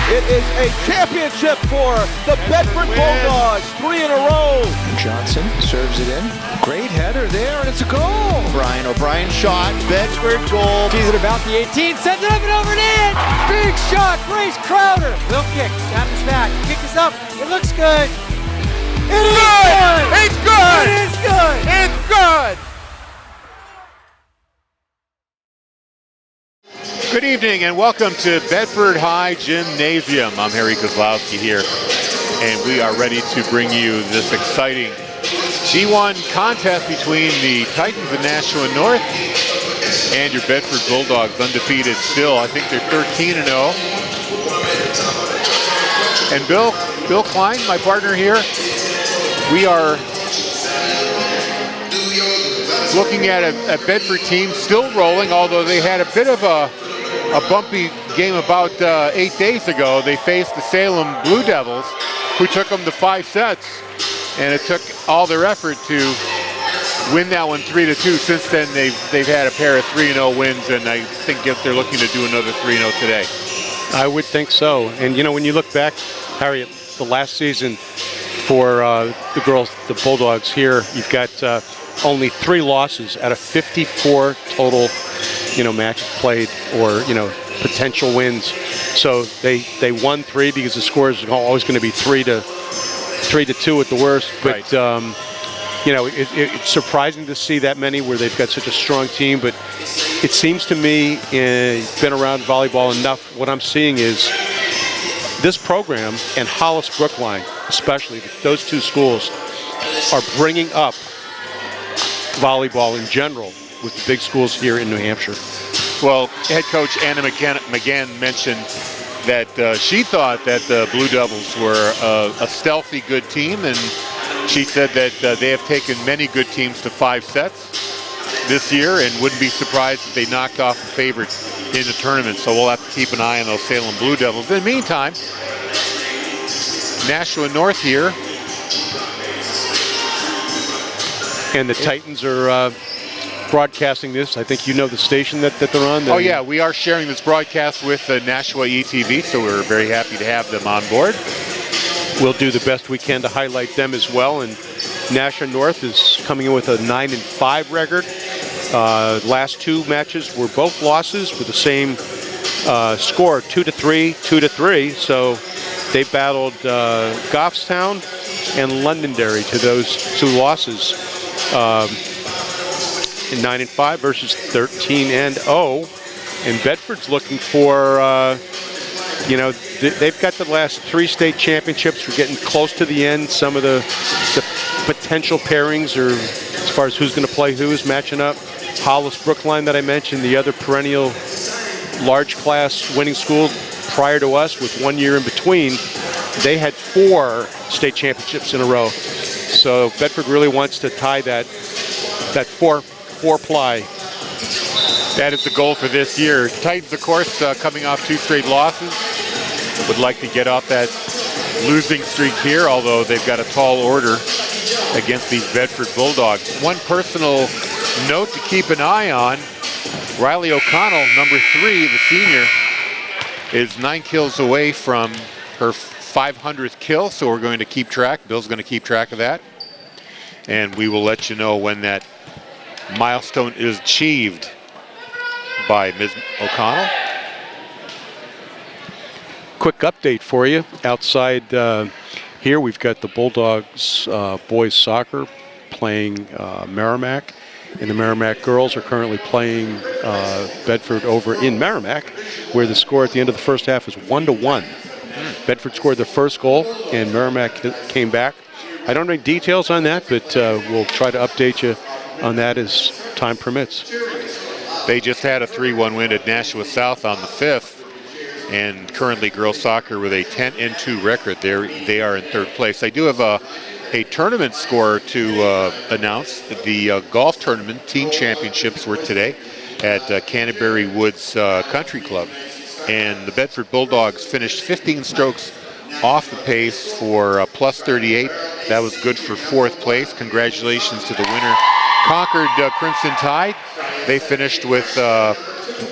It is a championship for the Bedford Bulldogs, 3 in a row. Johnson serves it in. Great header there, and it's a goal. Brian O'Brien shot, Bedford goal. Sees it about the 18, sends it up and over and in. Big shot, Grace Crowder. Will kick, snaps back, kick is up. It looks good. It is good. It's good. It is good. It's good. Good evening and welcome to Bedford High Gymnasium. I'm Harry Kozlowski here, and we are ready to bring you this exciting D1 contest between the Titans of Nashua North and your Bedford Bulldogs, undefeated still. I think they're 13-0. And Bill Klein, my partner here, we are looking at a Bedford team still rolling, although they had a bit of a bumpy game about 8 days ago. They faced the Salem Blue Devils, who took them to 5 sets, and it took all their effort to win that one 3-2. Since then, they've had a pair of 3-0 wins, and I think they're looking to do another 3-0 today. I would think so. And you know, when you look back, Harry, at the last season for the girls, the Bulldogs here, you've got only 3 losses out of 54 total, matches played, or potential wins. So they won 3 because the score is always going to be 3-2 at the worst. But right. It's surprising to see that many where they've got such a strong team. But it seems to me, been around volleyball enough. What I'm seeing is this program and Hollis Brookline, especially those 2 schools, are bringing up volleyball in general with the big schools here in New Hampshire. Well, head coach Anna McGann mentioned that she thought that the Blue Devils were a stealthy good team, and she said that they have taken many good teams to 5 sets this year and wouldn't be surprised if they knocked off a favorite in the tournament. So we'll have to keep an eye on those Salem Blue Devils. In the meantime, Nashua North here. And the Titans are broadcasting this. I think you know the station that they're on. Oh yeah, we are sharing this broadcast with Nashua ETV, so we're very happy to have them on board. We'll do the best we can to highlight them as well. And Nashua North is coming in with a 9-5 record. Last 2 matches were both losses with the same score, 2-3, 2-3. So they battled Goffstown and Londonderry to those 2 losses. In 9-5 versus 13-0, and Bedford's looking for, they've got the last 3 state championships. We're getting close to the end. Some of the potential pairings, or as far as who's going to play who's matching up. Hollis Brookline that I mentioned, the other perennial large class winning school prior to us with 1 year in between. They had 4 state championships in a row. So Bedford really wants to tie that 4-ply. That is the goal for this year. Titans, of course, coming off 2 straight losses, would like to get off that losing streak here, although they've got a tall order against these Bedford Bulldogs. One personal note to keep an eye on, Riley O'Connell, number 3, the senior, is 9 kills away from her 500th kill, so we're going to keep track. Bill's going to keep track of that, and we will let you know when that milestone is achieved by Ms. O'Connell. Quick update for you. Outside here, we've got the Bulldogs boys soccer playing Merrimack, and the Merrimack girls are currently playing Bedford over in Merrimack, where the score at the end of the first half is 1-1. Bedford scored their first goal, and Merrimack came back. I don't know any details on that, but we'll try to update you on that as time permits. They just had a 3-1 win at Nashua South on the 5th, and currently girls soccer with a 10-2 record. They are in 3rd place. I do have a tournament score to announce. The golf tournament team championships were today at Canterbury Woods Country Club, and the Bedford Bulldogs finished 15 strokes off the pace for plus 38. That was good for 4th place. Congratulations to the winner, Concord Crimson Tide. They finished with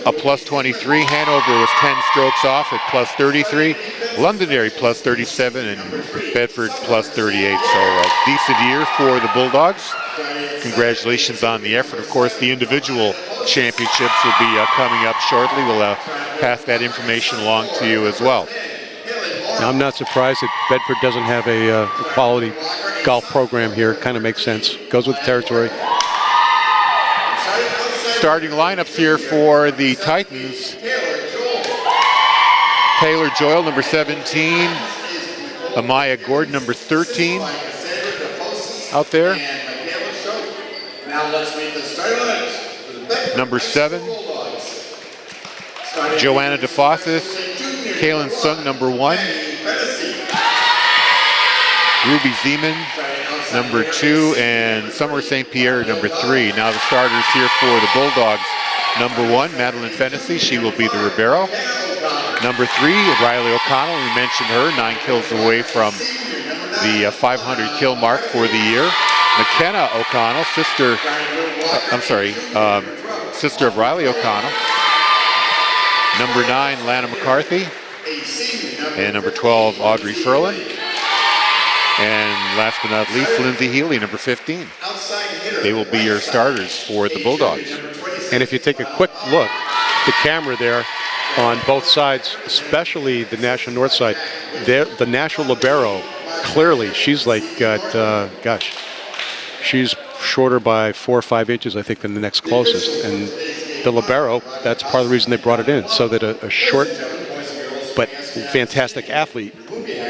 a plus 23. Hanover was 10 strokes off at plus 33. Londonderry plus 37 and Bedford plus 38. So a decent year for the Bulldogs. Congratulations on the effort. Of course, the individual championships will be coming up shortly. We'll pass that information along to you as well. Now, I'm not surprised that Bedford doesn't have a quality golf program here. It kind of makes sense. Goes with the territory. Starting lineups here for the Titans. Taylor Joyle, number 17. Amaya Gordon, number 13. Out there. Number 7. Joanna DeFossis. Kaylin Sung, number 1. Ruby Zeman, number 2, and Summer St. Pierre, number 3. Now the starters here for the Bulldogs. Number 1, Madeline Fennessy, she will be the Ribeiro. Number 3, Riley O'Connell, we mentioned her, 9 kills away from the 500 kill mark for the year. McKenna O'Connell, sister of Riley O'Connell. Number 9, Lana McCarthy. And number 12, Audrey Furlan. And last but not least, Lindsay Healy, number 15. They will be your starters for the Bulldogs. And if you take a quick look, the camera there on both sides, especially the Nashua North side, the Nashua Libero, clearly she's like she's shorter by 4 or 5 inches, I think, than the next closest. And the Libero, that's part of the reason they brought it in, so that a short but fantastic athlete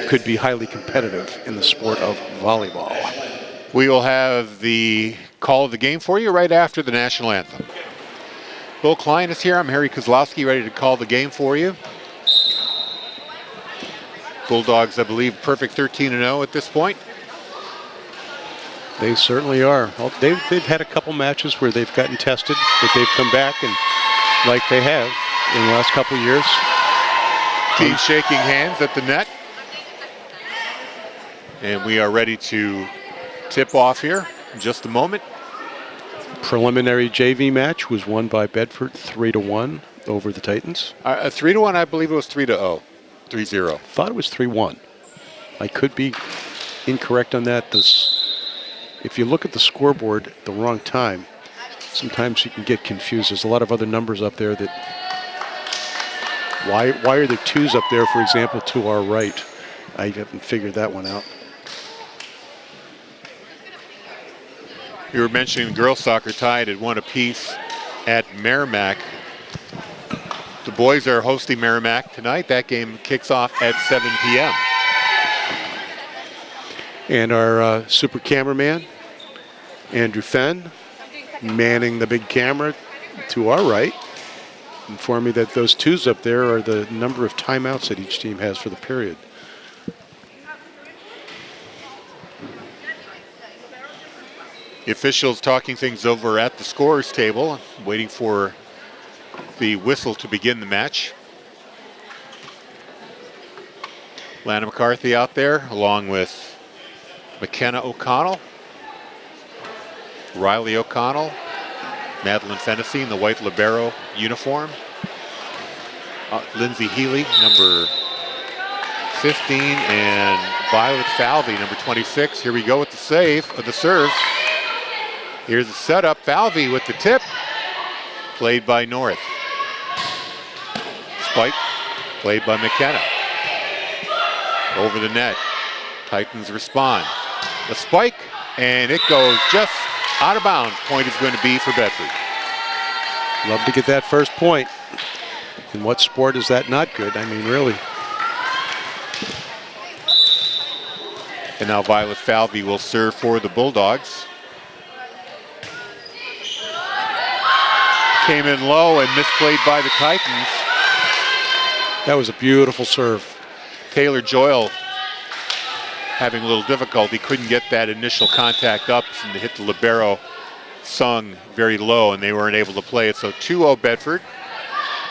could be highly competitive in the sport of volleyball. We will have the call of the game for you right after the national anthem. Bill Klein is here. I'm Harry Kozlowski, ready to call the game for you. Bulldogs, I believe, perfect 13-0 at this point. They certainly are. Well, they've had a couple matches where they've gotten tested, but they've come back, and like they have in the last couple of years. Team shaking hands at the net. And we are ready to tip off here in just a moment. Preliminary JV match was won by Bedford 3-1 over the Titans. 3-1, I believe it was 3-0. 3-0. Thought it was 3-1. I could be incorrect on that. If you look at the scoreboard at the wrong time, sometimes you can get confused. There's a lot of other numbers up there that... Why are there 2s up there, for example, to our right? I haven't figured that one out. You were mentioning girls soccer tied at 1 apiece at Merrimack. The boys are hosting Merrimack tonight. That game kicks off at 7 p.m. And our super cameraman, Andrew Fenn, manning the big camera to our right, informed me that those 2s up there are the number of timeouts that each team has for the period. The officials talking things over at the scorers table, waiting for the whistle to begin the match. Lana McCarthy out there, along with McKenna O'Connell, Riley O'Connell, Madeline Fennessy in the white Libero uniform. Lindsay Healy, number 15, and Violet Falvey, number 26. Here we go with the serve. Here's the setup. Falvey with the tip, played by North. Spike, played by McKenna. Over the net. Titans respond. The spike, and it goes just out of bounds. Point is going to be for Bedford. Love to get that first point. In what sport is that not good? I mean, really. And now Violet Falvey will serve for the Bulldogs. Came in low and misplayed by the Titans. That was a beautiful serve. Taylor Joyle having a little difficulty, couldn't get that initial contact up and hit the Libero Sung very low, and they weren't able to play it. So 2-0 Bedford.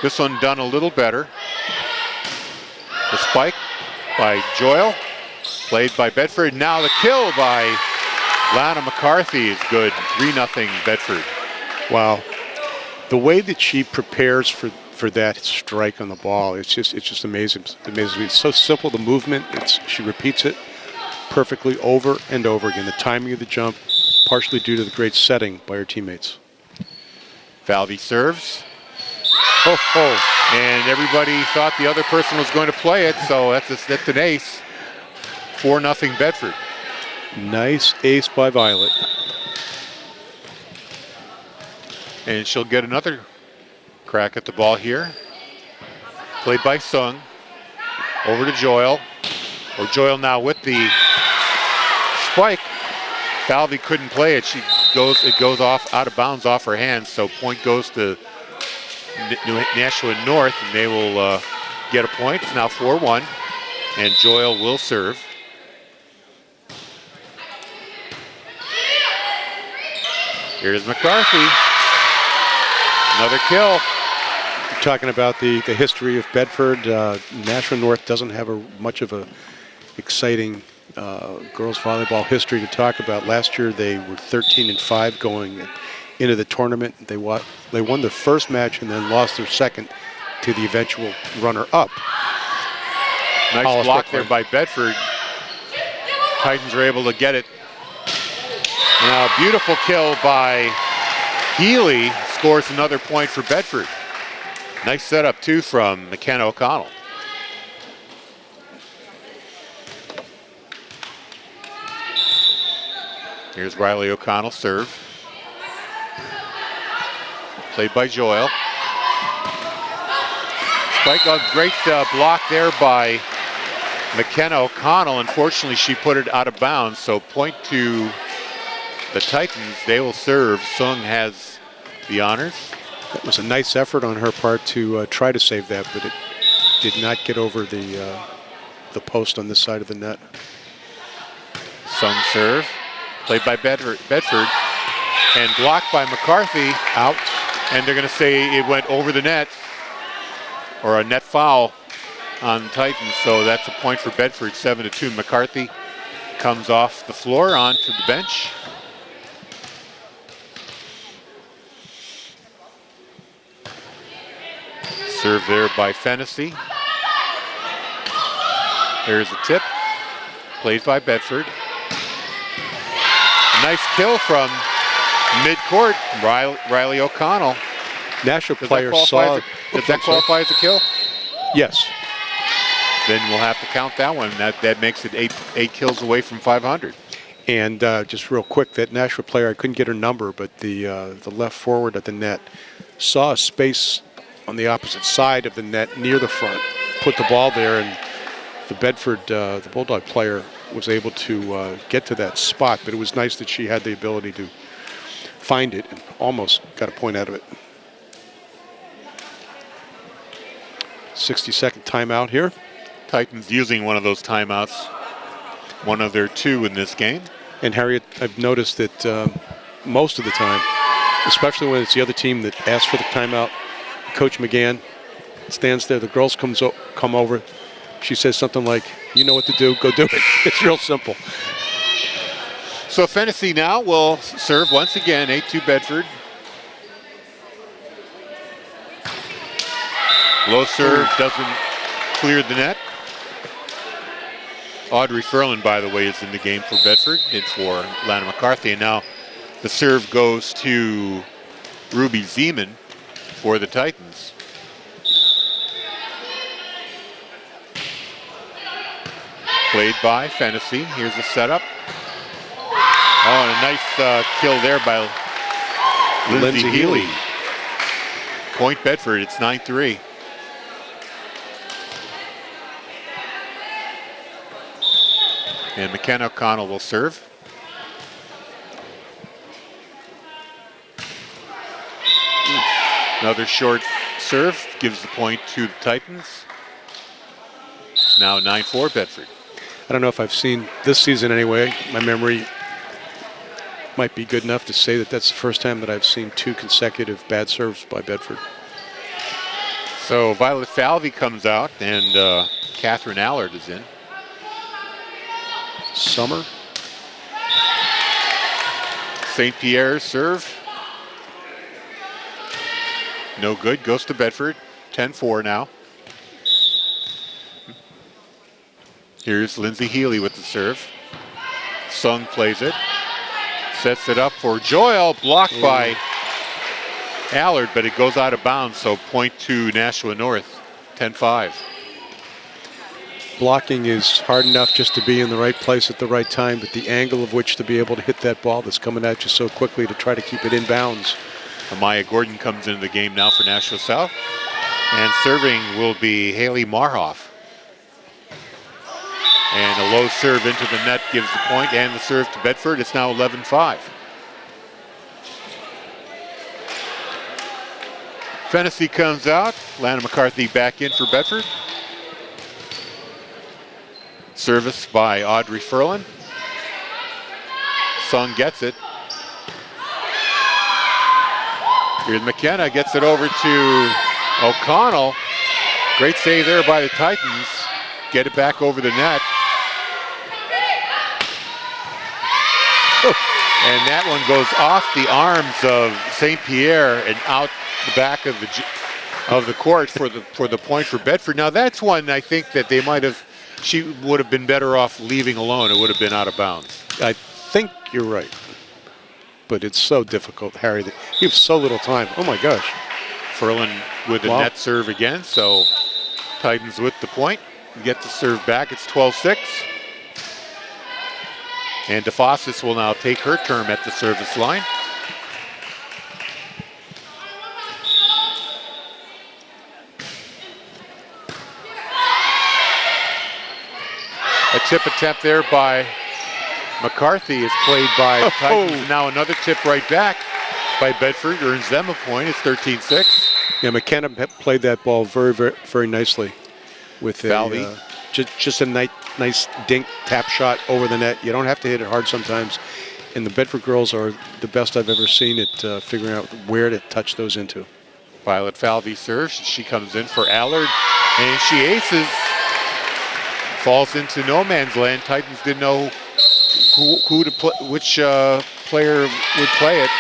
This one done a little better. The spike by Joyle, played by Bedford. Now the kill by Lana McCarthy is good. 3-0 Bedford. Wow. the way that she prepares for that strike on the ball, it's just amazing. Amazing. It's so simple, the movement. She repeats it perfectly over and over again. The timing of the jump, partially due to the great setting by her teammates. Falvey serves. Oh, oh. And everybody thought the other person was going to play it, so that's an ace. 4-0 Bedford. Nice ace by Violet. And she'll get another crack at the ball here. Played by Sung. Over to Joyle. Or Joyle now with the spike. Falvey couldn't play it. It goes off out of bounds off her hands, so point goes to Nashua North, and they will get a point. It's now 4-1, and Joyle will serve. Here's McCarthy. Another kill. You're talking about the history of Bedford. Nashua North doesn't have much of a exciting girls volleyball history to talk about. Last year they were 13-5 going into the tournament. They won their first match and then lost their second to the eventual runner-up. Nice block there by Bedford. Titans are able to get it. Now, beautiful kill by Healy, scores another point for Bedford. Nice setup too from McKenna O'Connell. Here's Riley O'Connell serve. Played by Joyle. Spike, a great block there by McKenna O'Connell. Unfortunately, she put it out of bounds, so point to the Titans. They will serve. Sung has the honors. That was a nice effort on her part to try to save that, but it did not get over the post on this side of the net. Sung serve. Played by Bedford. And blocked by McCarthy. Out. And they're going to say it went over the net, or a net foul on Titans. So that's a point for Bedford, 7-2. McCarthy comes off the floor onto the bench. Serve there by Fennessy. There's a tip. Played by Bedford. Nice kill from mid-court, Riley O'Connell. Nashua player saw. Does that qualify as a kill? Yes. Then we'll have to count that one. That makes it eight kills away from 500. And just real quick, that Nashua player, I couldn't get her number, but the left forward at the net saw a space on the opposite side of the net near the front, put the ball there, and the Bedford, the Bulldog player, was able to get to that spot. But it was nice that she had the ability to find it and almost got a point out of it. 60-second timeout here. Titans using one of those timeouts, one of their two in this game. And Harriet, I've noticed that most of the time, especially when it's the other team that asks for the timeout, Coach McGann stands there, the girls come over, she says something like, you know what to do, go do it. It's real simple. So Fennessy now will serve once again, 8-2 Bedford. Low serve doesn't clear the net. Audrey Ferland, by the way, is in the game for Bedford and for Lana McCarthy. And now the serve goes to Ruby Zeman for the Titans. Played by Fennessy. Here's the setup. Oh, and a nice kill there by Lindsay Healy. Point Bedford, it's 9-3. And McKenna O'Connell will serve. Another short serve gives the point to the Titans. Now 9-4 Bedford. I don't know if I've seen this season anyway. My memory might be good enough to say that that's the first time that I've seen two consecutive bad serves by Bedford. So Violet Falvey comes out and Catherine Allard is in. Summer. St. Pierre's serve. No good. Goes to Bedford. 10-4 now. Here's Lindsay Healy with the serve. Sung plays it. Sets it up for Joyle. Blocked by Allard, but it goes out of bounds, so point to Nashua North. 10-5. Blocking is hard enough just to be in the right place at the right time, but the angle of which to be able to hit that ball that's coming at you so quickly to try to keep it in bounds. Amaya Gordon comes into the game now for Nashua South. And serving will be Haley Marhoff. And a low serve into the net gives the point, and the serve to Bedford. It's now 11-5. Fennessy comes out. Lana McCarthy back in for Bedford. Service by Audrey Ferlin. Sung gets it. Here's McKenna, gets it over to O'Connell. Great save there by the Titans. Get it back over the net. And that one goes off the arms of St. Pierre and out the back of the court for the point for Bedford. Now that's one I think that they might have. She would have been better off leaving alone. It would have been out of bounds. I think you're right, but it's so difficult, Harry. You have so little time. Oh my gosh. Ferlin with the net serve again, so Titans with the point. Get the serve back. It's 12-6. And DeFossis will now take her term at the service line. A tip attempt there by McCarthy is played by Titans. Now another tip right back by Bedford earns them a point. It's 13-6. Yeah, McKenna played that ball very, very, very nicely with just a nice dink tap shot over the net. You don't have to hit it hard sometimes. And the Bedford girls are the best I've ever seen at figuring out where to touch those into. Violet Falvey serves. She comes in for Allard, and she aces. Falls into no man's land. Titans didn't know who to play, which player would play it.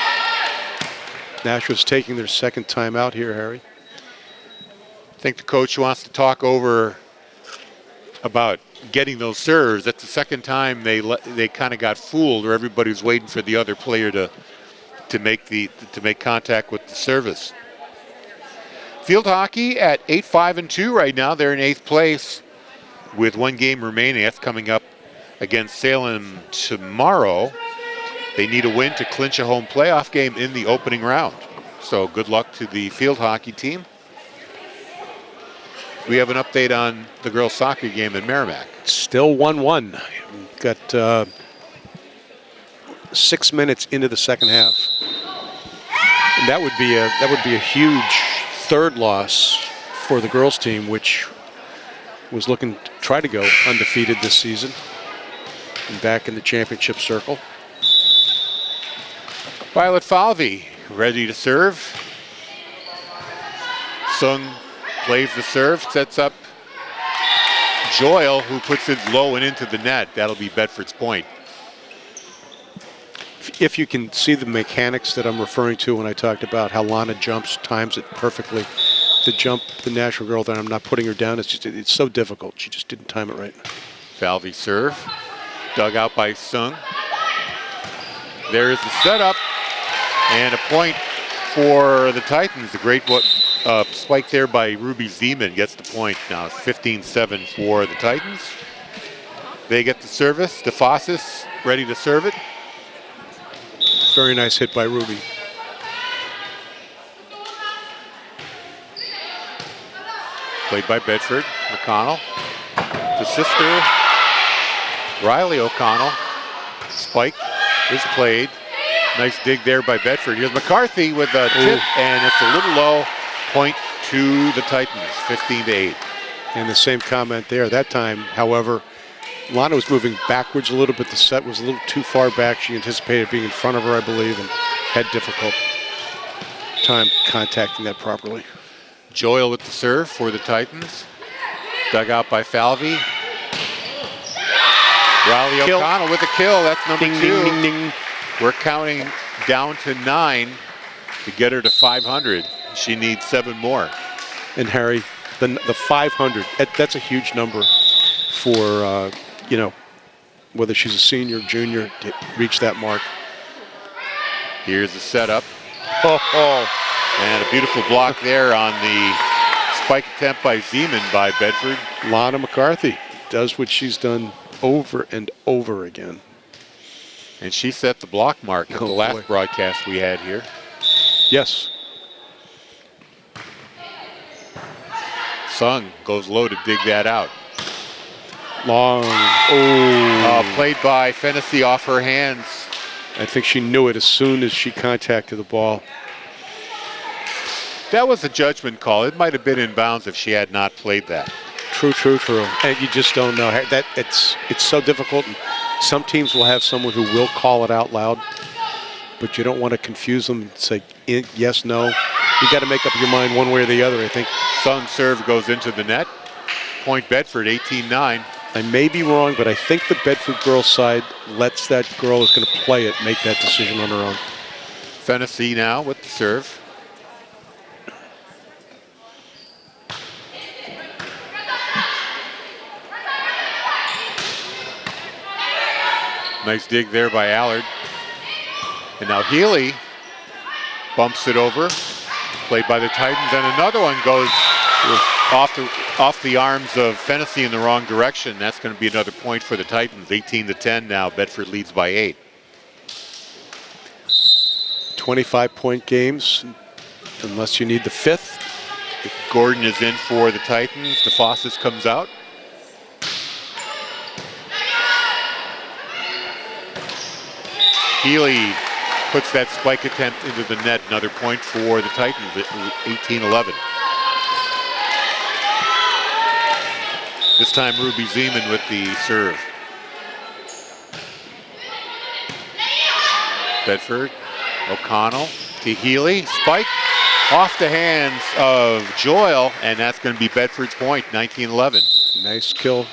Nashua's taking their second time out here, Harry. I think the coach wants to talk over about getting those serves. That's the second time they kind of got fooled, or everybody's waiting for the other player to make contact with the service. Field hockey at 8-5-2 right now. They're in 8th place with one game remaining. That's coming up against Salem tomorrow. They need a win to clinch a home playoff game in the opening round. So good luck to the field hockey team. We have an update on the girls' soccer game in Merrimack. Still 1-1. Got 6 minutes into the second half. And that would be a huge third loss for the girls' team, which was looking to try to go undefeated this season and back in the championship circle. Violet Falvey ready to serve. Sung plays the serve, sets up Joyle, who puts it low and into the net. That'll be Bedford's point. If you can see the mechanics that I'm referring to when I talked about how Lana jumps, times it perfectly. The jump, the Nashua girl, that I'm not putting her down, it's so difficult. She just didn't time it right. Falvey serve, dug out by Sung. There's the setup, and a point for the Titans. A great spike there by Ruby Zeman gets the point. Now it's 15-7 for the Titans. They get the service. DeFossis ready to serve it. Very nice hit by Ruby. Played by Bedford. McConnell. The sister, Riley O'Connell. Spike is played. Nice dig there by Bedford. Here's McCarthy with a tip, and it's a little low. Point to the Titans, 15-8. And the same comment there. That time, however, Lana was moving backwards a little bit. The set was a little too far back. She anticipated being in front of her, I believe, and had difficult time contacting that properly. Joyle with the serve for the Titans. Dug out by Falvey. Riley O'Connell with a kill. That's number 2. Ding, ding, ding. We're counting down to 9 to get her to 500. She needs 7 more. And Harry, the 500, that's a huge number for, you know, whether she's a senior, junior, to reach that mark. Here's the setup. Oh. And a beautiful block there on the spike attempt by Zeman by Bedford. Lana McCarthy does what she's done over and over again. And she set the block mark at the last broadcast we had here. Yes. Sung goes low to dig that out. Long. Played by Fennessy off her hands. I think she knew it as soon as she contacted the ball. That was a judgment call. It might have been in bounds if she had not played that. True. And you just don't know. That it's so difficult. And some teams will have someone who will call it out loud, but you don't want to confuse them and say yes, no. You got to make up your mind one way or the other, I think. Sung's serve goes into the net. Point Bedford, 18-9. I may be wrong, but I think the Bedford girls side lets that girl who's going to play it make that decision on her own. Fennessy now with the serve. Nice dig there by Allard. And now Healy bumps it over. Played by the Titans, and another one goes off the arms of Fennessy in the wrong direction. That's going to be another point for the Titans. 18-10 now. Bedford leads by 8. 25-point games, unless you need the 5th. Gordon is in for the Titans. DeFossis comes out. Healy puts that spike attempt into the net. Another point for the Titans at 18-11. This time Ruby Zeman with the serve. Bedford, O'Connell to Healy. Spike off the hands of Joyle, and that's going to be Bedford's point, 19-11. Nice kill,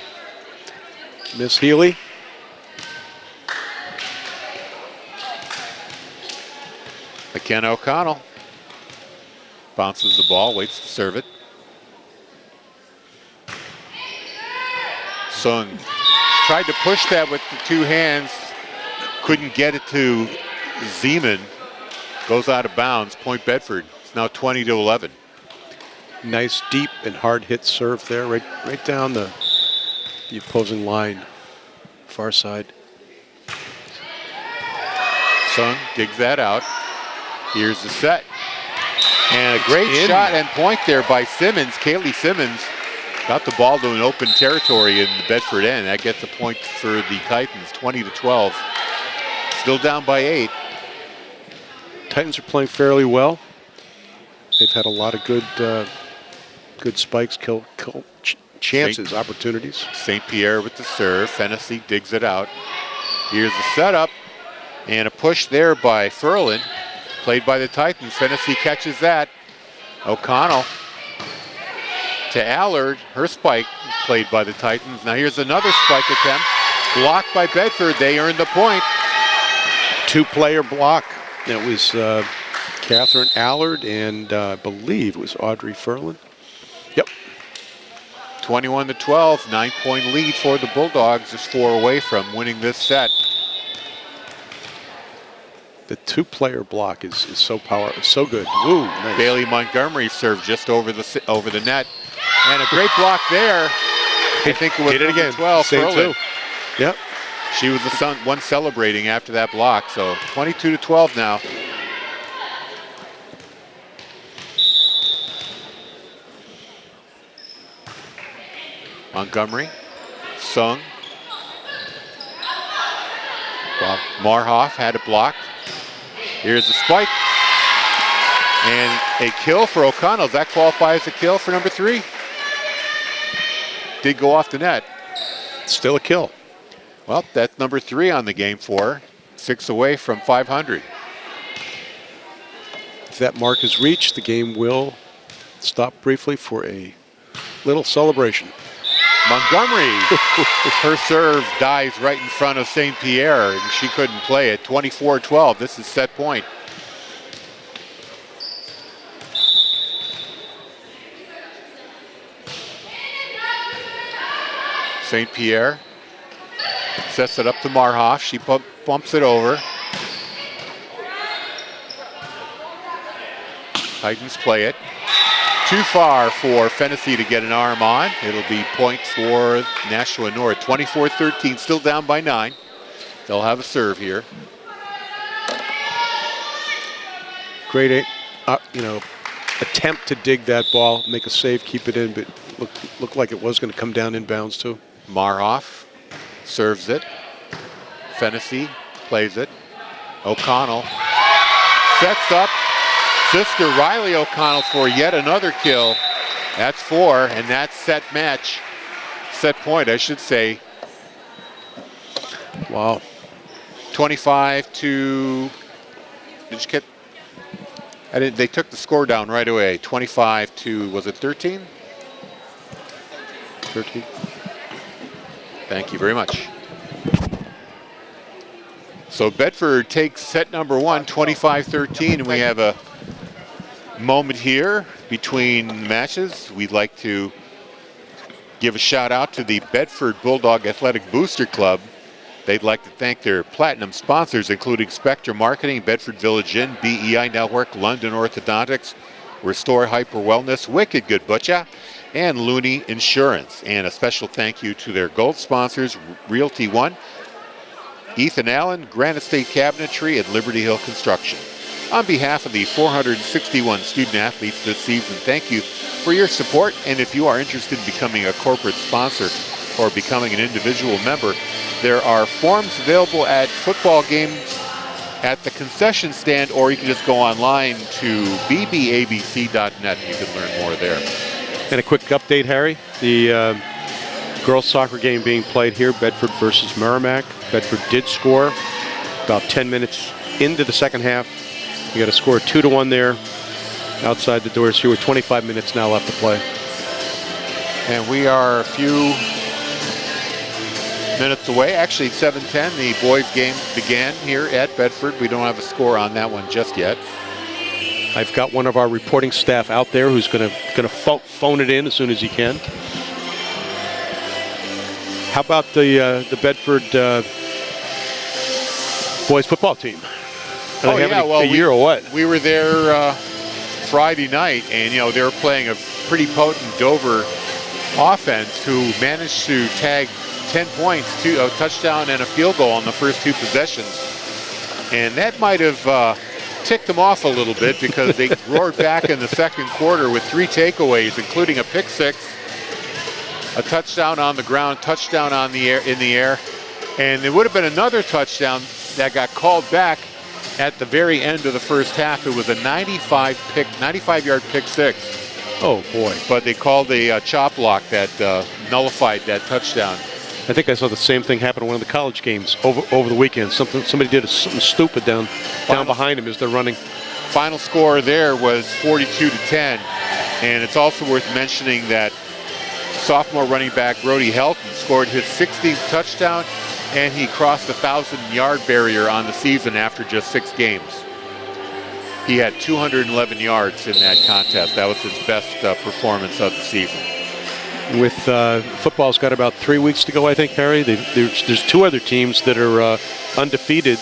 Miss Healy. McKenna O'Connell bounces the ball, waits to serve it. Sung tried to push that with the 2 hands, couldn't get it to Zeman. Goes out of bounds. Point Bedford. It's now 20-11. Nice deep and hard hit serve there, right down the opposing line, far side. Sung digs that out. Here's the set. And a great shot and point there by Simmons. Kaylee Simmons got the ball to an open territory in the Bedford end. That gets a point for the Titans, 20-12. Still down by 8. Titans are playing fairly well. They've had a lot of good spikes, kill chances, opportunities. St. Pierre with the serve. Fennessy digs it out. Here's the setup. And a push there by Furlan. Played by the Titans. Fennessy catches that. O'Connell to Allard. Her spike played by the Titans. Now here's another spike attempt. Blocked by Bedford. They earn the point. 2-player block. It was Catherine Allard and I believe it was Audrey Furlan. Yep. 21-12. 9-point lead for the Bulldogs. Just 4 away from winning this set. The 2-player block is so powerful, so good. Woo, nice. Bailey Montgomery served just over the net, and a great block there. I think it was hit it again. 12. Same 2. Yep. She was the one celebrating after that block. So 22-12 now. Montgomery, Sung. Wow. Marhoff had it blocked. Here's the spike. And a kill for O'Connell. Does that qualify as a kill for number 3? Did go off the net. Still a kill. Well, that's number 3 on the game for her. 6 away from 500. If that mark is reached, the game will stop briefly for a little celebration. Montgomery, her serve dies right in front of St. Pierre, and she couldn't play it. 24-12, this is set point. St. Pierre sets it up to Marhoff. She bumps it over. Titans play it. Too far for Fennessy to get an arm on. It'll be point for Nashua North. 24-13, still down by 9. They'll have a serve here. Great, attempt to dig that ball, make a save, keep it in, but looked like it was going to come down inbounds too. Marhoff serves it. Fennessy plays it. O'Connell sets up sister Riley O'Connell for yet another kill. That's 4, and that's set point, I should say. Wow. 25 to, did you get, they took the score down right away. 25 to, was it 13? 13. Thank you very much. So Bedford takes set number 1, 25-13, and we have a moment here between matches. We'd like to give a shout out to the Bedford Bulldog Athletic Booster Club. They'd like to thank their platinum sponsors, including Spectra Marketing, Bedford Village Inn, BEI Network, London Orthodontics, Restore Hyper Wellness, Wicked Good Butcher, and Looney Insurance. And a special thank you to their gold sponsors, Realty One, Ethan Allen, Granite State Cabinetry, and Liberty Hill Construction. On behalf of the 461 student athletes this season, thank you for your support. And if you are interested in becoming a corporate sponsor or becoming an individual member, there are forms available at football games at the concession stand, or you can just go online to bbabc.net. You can learn more there. And a quick update, Harry. The girls soccer game being played here, Bedford versus Merrimack. Bedford did score about 10 minutes into the second half. You got to score 2-1 there outside the doors here with 25 minutes now left to play. And we are a few minutes away. Actually, 7:10, the boys game began here at Bedford. We don't have a score on that one just yet. I've got one of our reporting staff out there who's going to phone it in as soon as he can. How about the Bedford boys football team? Oh yeah, well, a year or what? We were there Friday night, and they were playing a pretty potent Dover offense who managed to tag 10 points, a touchdown and a field goal on the first 2 possessions, and that might have ticked them off a little bit because they roared back in the second quarter with 3 takeaways, including a pick 6, a touchdown on the ground, touchdown in the air, and there would have been another touchdown that got called back at the very end of the first half. It was a 95-yard pick 6. Oh boy! But they called a chop block that nullified that touchdown. I think I saw the same thing happen in one of the college games over the weekend. Somebody did something stupid down behind him as they're running. Final score there was 42-10, and it's also worth mentioning that sophomore running back Brody Helton scored his 16th touchdown, and he crossed the 1,000-yard barrier on the season after just 6 games. He had 211 yards in that contest. That was his best performance of the season. With football's got about 3 weeks to go, I think, Harry. There's 2 other teams that are undefeated.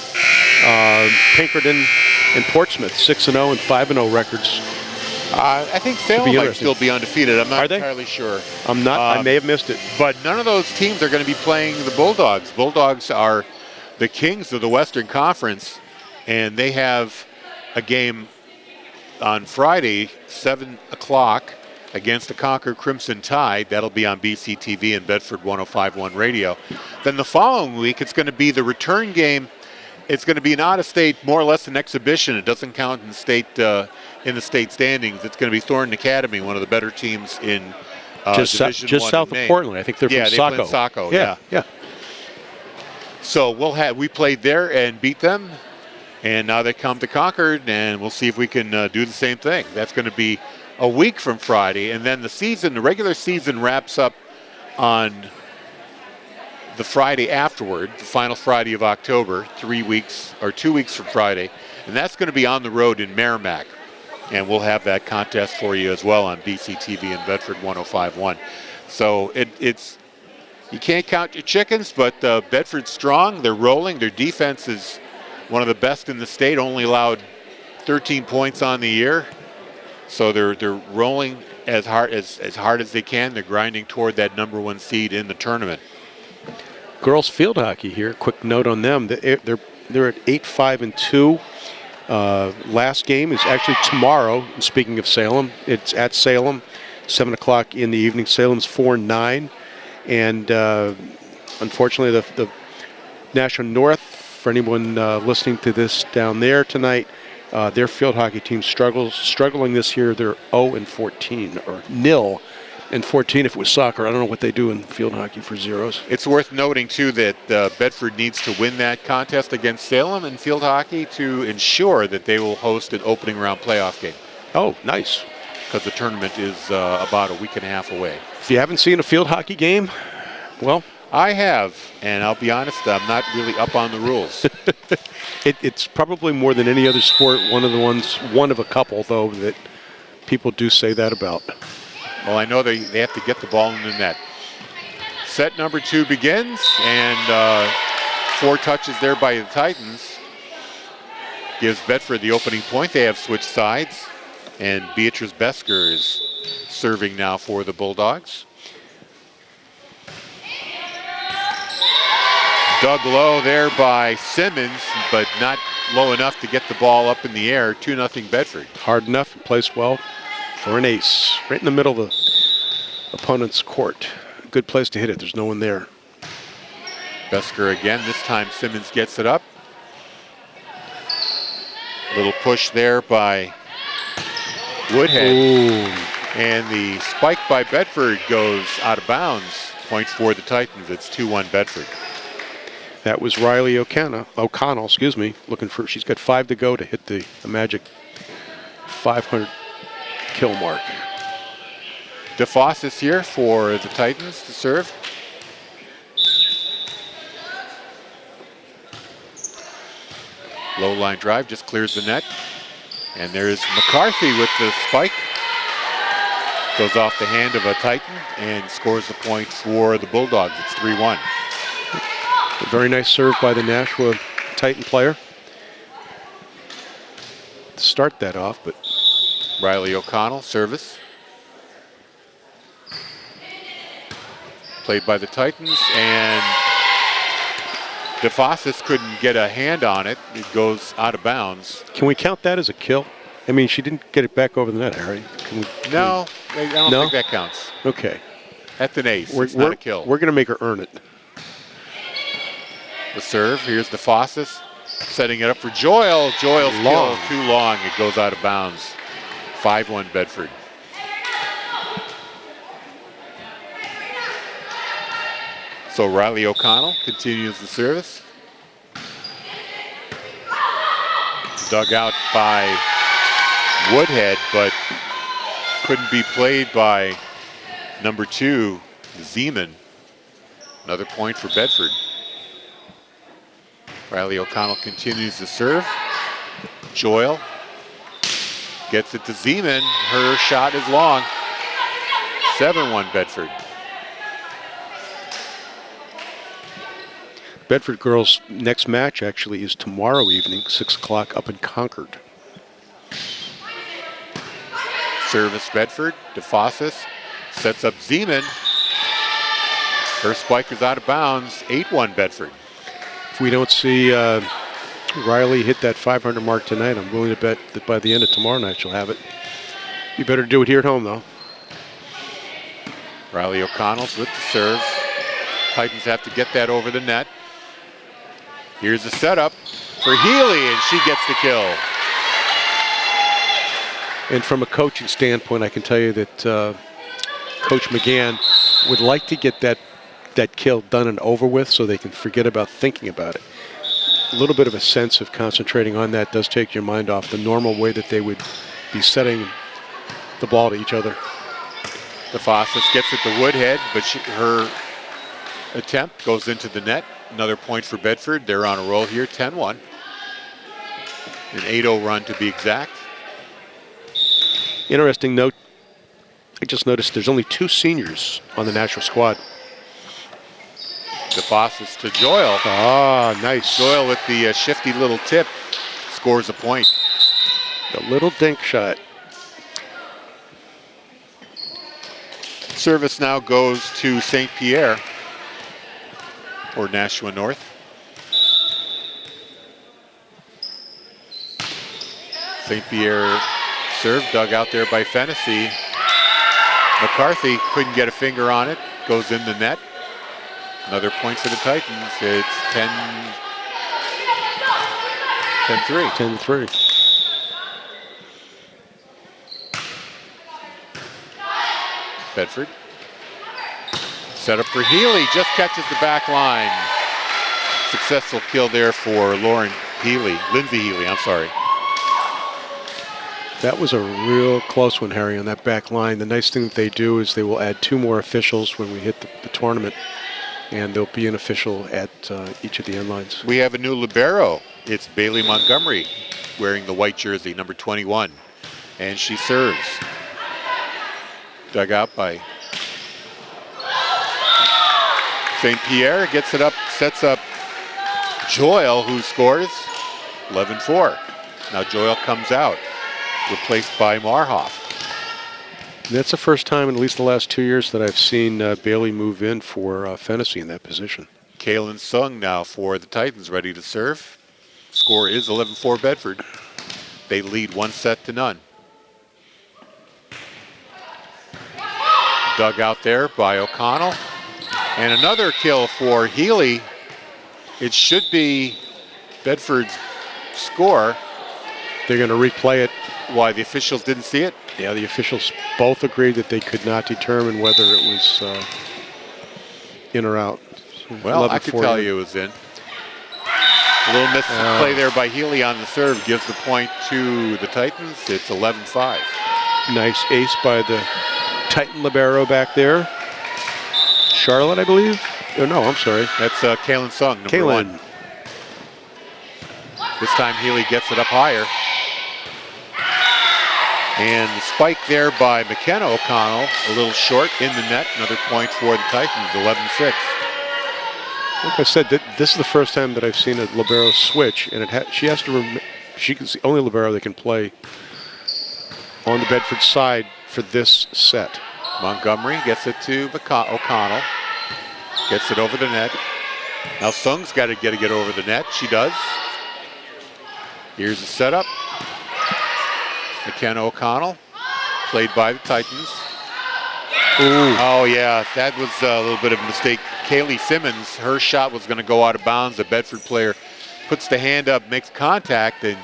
Pinkerton and Portsmouth, 6-0 and 5-0 records. I think Salem might still be undefeated. I'm not entirely sure. I'm not. I may have missed it. But none of those teams are going to be playing the Bulldogs. Bulldogs are the kings of the Western Conference, and they have a game on Friday, 7 o'clock, against the Concord Crimson Tide. That'll be on BCTV and Bedford 105.1 radio. Then the following week, it's going to be the return game. It's going to be an out-of-state, more or less an exhibition. It doesn't count in the state standings. It's going to be Thornton Academy, one of the better teams in Division just I south in of Portland. I think they're from Saco. They play in Saco. Yeah. So we played there and beat them, and now they come to Concord, and we'll see if we can do the same thing. That's going to be a week from Friday, and then the regular season wraps up on the Friday afterward, the final Friday of October, 2 weeks from Friday, and that's going to be on the road in Merrimack, and we'll have that contest for you as well on BCTV and Bedford 105.1. So it's You can't count your chickens, but Bedford's strong. They're rolling. Their defense is one of the best in the state. Only allowed 13 points on the year. So they're rolling as hard as they can. They're grinding toward that #1 seed in the tournament. Girls field hockey here. Quick note on them. They're at 8-5-2. Last game is actually tomorrow. Speaking of Salem, it's at Salem, 7 o'clock in the evening. Salem's 4-9, and unfortunately, the Nashua North. For anyone listening to this down there tonight, their field hockey team struggling this year. They're 0-14 or 0-14 if it was soccer. I don't know what they do in field hockey for zeros. It's worth noting, too, that Bedford needs to win that contest against Salem in field hockey to ensure that they will host an opening round playoff game. Oh, nice. Because the tournament is about a week and a half away. If you haven't seen a field hockey game, well... I have, and I'll be honest, I'm not really up on the rules. It's probably more than any other sport, one of a couple, though, that people do say that about. Well, I know they have to get the ball in the net. Set number 2 begins, and 4 touches there by the Titans gives Bedford the opening point. They have switched sides, and Beatrice Besker is serving now for the Bulldogs. Dug low there by Simmons, but not low enough to get the ball up in the air. 2-0 Bedford. Hard enough, placed well for an ace. Right in the middle of the opponent's court. Good place to hit it. There's no one there. Besker again. This time Simmons gets it up. Little push there by Woodhead. Ooh. And the spike by Bedford goes out of bounds. Points for the Titans. It's 2-1 Bedford. That was Riley O'Connell, excuse me, looking for, she's got 5 to go to hit the magic 500 kill mark. DeFoss is here for the Titans to serve. Low line drive, just clears the net. And there's McCarthy with the spike. Goes off the hand of a Titan and scores the point for the Bulldogs. It's 3-1. A very nice serve by the Nashua Titan player to start that off, but Riley O'Connell, service. Played by the Titans, and DeFossis couldn't get a hand on it. It goes out of bounds. Can we count that as a kill? I mean, she didn't get it back over the net, Harry. No, I don't think that counts. Okay. That's an ace. It's not a kill. We're going to make her earn it. The serve, here's DeFossis setting it up for Joyle. Joyle's kill, too long. It goes out of bounds. 5-1 Bedford. So Riley O'Connell continues the service. Dug out by Woodhead, but couldn't be played by number 2, Zeman. Another point for Bedford. Riley O'Connell continues to serve. Joyle gets it to Zeman. Her shot is long. 7-1 Bedford. Bedford girls' next match actually is tomorrow evening, 6 o'clock up in Concord. Service Bedford. DeFossis sets up Zeman. Her spike is out of bounds. 8-1 Bedford. If we don't see Riley hit that 500 mark tonight, I'm willing to bet that by the end of tomorrow night she'll have it. You better do it here at home, though. Riley O'Connell's with the serve. Titans have to get that over the net. Here's the setup for Healy, and she gets the kill. And from a coaching standpoint, I can tell you that Coach McGann would like to get that kill done and over with so they can forget about thinking about it. A little bit of a sense of concentrating on that does take your mind off the normal way that they would be setting the ball to each other. DeFossis gets it to Woodhead, but her attempt goes into the net. Another point for Bedford. They're on a roll here, 10-1. An 8-0 run to be exact. Interesting note, I just noticed there's only 2 seniors on the Nashua squad. DeFossis to Joyle. Ah, nice. Joyle with the shifty little tip scores a point. The little dink shot. Service now goes to St. Pierre, or Nashua North. St. Pierre serve dug out there by Fennessy. McCarthy couldn't get a finger on it. Goes in the net. Another point for the Titans. It's 10-3. 10-3. Bedford. Set up for Healy. Just catches the back line. Successful kill there for Lindsay Healy, I'm sorry. That was a real close one, Harry, on that back line. The nice thing that they do is they will add 2 more officials when we hit the tournament, and there'll be an official at each of the end lines. We have a new libero. It's Bailey Montgomery wearing the white jersey, number 21, and she serves. Dug out by St. Pierre, gets it up, sets up Joyle, who scores 11-4. Now Joyle comes out, replaced by Marhoff. That's the first time in at least the last 2 years that I've seen Bailey move in for Fennessy in that position. Kaylin Sung now for the Titans, ready to serve. Score is 11-4 Bedford. They lead 1-0. Dug out there by O'Connell. And another kill for Healy. It should be Bedford's score. They're going to replay it. Why, the officials didn't see it? Yeah, the officials both agreed that they could not determine whether it was in or out. Well, I could tell you it was in. A little missed play there by Healy on the serve gives the point to the Titans. It's 11-5. Nice ace by the Titan libero back there. Charlotte, I believe. Oh, no, I'm sorry. That's Kaylin Sung, number 1. This time Healy gets it up higher. And the spike there by McKenna O'Connell, a little short in the net. Another point for the Titans, 11-6. Like I said, this is the first time that I've seen a libero switch, and she's the only libero that can play on the Bedford side for this set. Montgomery gets it to O'Connell. Gets it over the net. Now Sung's got to get over the net. She does. Here's the setup. McKenna O'Connell, played by the Titans. Ooh. Oh yeah, that was a little bit of a mistake. Kaylee Simmons, her shot was going to go out of bounds. The Bedford player puts the hand up, makes contact, and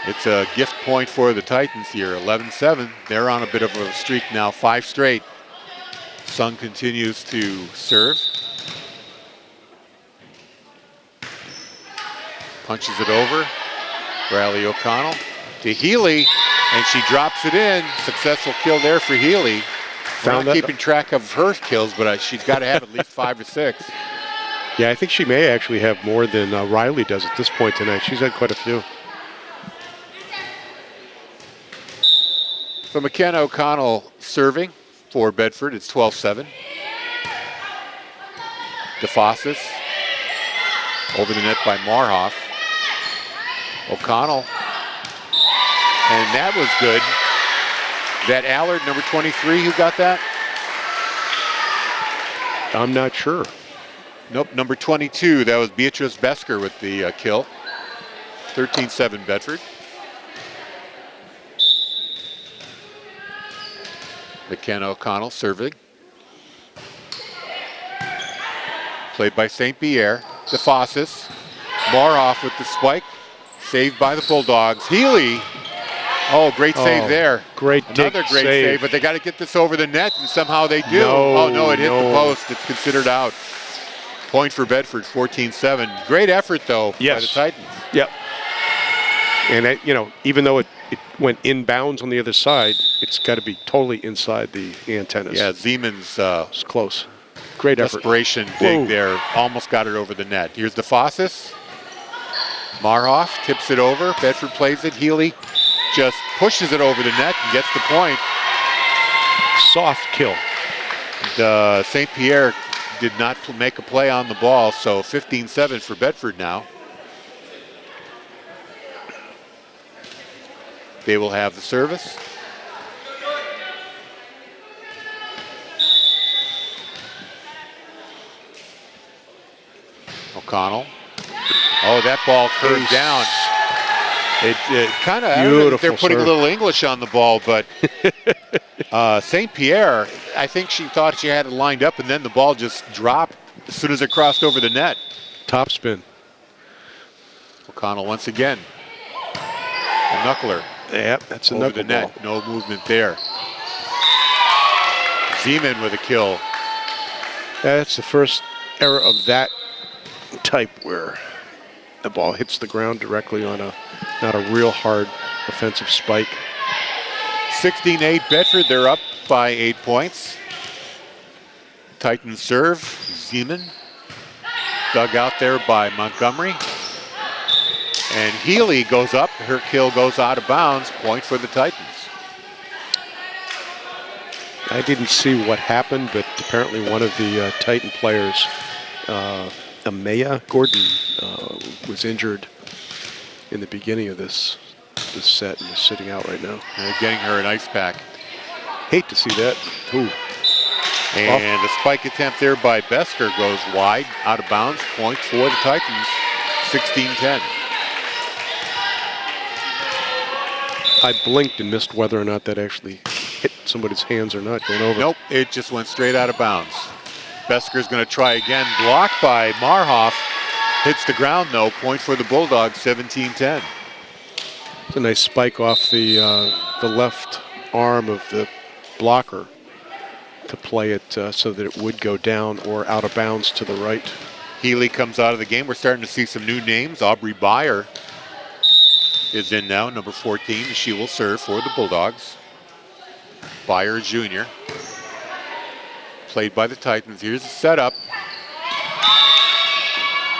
it's a gift point for the Titans here. 11-7. They're on a bit of a streak now, 5 straight. Sung continues to serve. Punches it over. Riley O'Connell to Healy, and she drops it in. Successful kill there for Healy. We're not keeping track of her kills, but she's got to have at least 5 or 6. Yeah, I think she may actually have more than Riley does at this point tonight. She's had quite a few. So McKenna O'Connell serving for Bedford. It's 12-7. DeFossis over the net by Marhoff. O'Connell. And that was good. Is that Allard, number 23, who got that? I'm not sure. Nope, number 22. That was Beatrice Besker with the kill. 13-7 Bedford. McKenna O'Connell serving. Played by St. Pierre. DeFossis. Marhoff with the spike. Saved by the Bulldogs. Healy. Oh, great save there. Another great save, but they got to get this over the net, and somehow they do. No, it hit the post. It's considered out. Point for Bedford, 14-7. Great effort, though, by the Titans. Yep. And, even though it went inbounds on the other side, it's got to be totally inside the antennas. Yeah, Siemens. It's close. Great effort. Desperation dig there. Almost got it over the net. Here's DeFossis. Marhoff tips it over. Bedford plays it. Healy just pushes it over the net and gets the point. Soft kill. St. Pierre did not make a play on the ball, so 15-7 for Bedford now. They will have the service. O'Connell. Oh, that ball curved down. It kind of, they're putting a little English on the ball, but St. Pierre, I think she thought she had it lined up, and then the ball just dropped as soon as it crossed over the net. Top spin. O'Connell once again. A knuckler. Yep, that's a over knuckle the net. ball. No movement there. Zeman with a kill. That's the first error of that type where the ball hits the ground directly on not a real hard offensive spike. 16-8 Bedford, they're up by 8 points. Titans serve, Zeman. Dug out there by Montgomery. And Healy goes up, her kill goes out of bounds, point for the Titans. I didn't see what happened, but apparently one of the Titan players, Amaya Gordon, was injured in the beginning of this set and is sitting out right now. They're getting her an ice pack. Hate to see that. Ooh. And the spike attempt there by Besker goes wide, out of bounds, point for the Titans, 16-10. I blinked and missed whether or not that actually hit somebody's hands or not going over. Nope, it just went straight out of bounds. Besker's going to try again, blocked by Marhoff. Hits the ground though, point for the Bulldogs, 17-10. It's a nice spike off the left arm of the blocker to play it so that it would go down or out of bounds to the right. Healy comes out of the game. We're starting to see some new names. Aubrey Byer is in now, number 14. She will serve for the Bulldogs. Byer Jr. Played by the Titans. Here's the setup.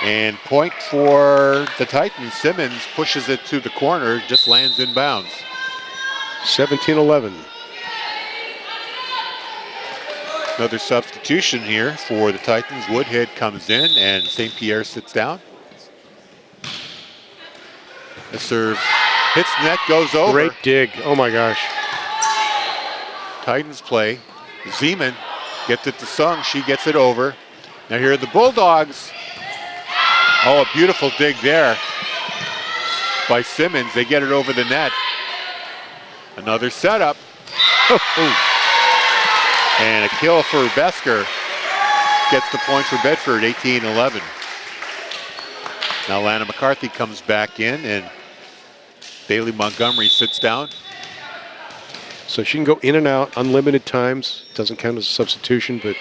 And point for the Titans. Simmons pushes it to the corner, just lands in bounds. 17-11. Another substitution here for the Titans. Woodhead comes in and St. Pierre sits down. The serve hits net, goes over. Great dig. Oh my gosh. Titans play. Zeman gets it to Sung. She gets it over. Now here are the Bulldogs. Oh, a beautiful dig there by Simmons. They get it over the net. Another setup. And a kill for Besker. Gets the point for Bedford, 18-11. Now Lana McCarthy comes back in and Bailey Montgomery sits down. So she can go in and out unlimited times. Doesn't count as a substitution, but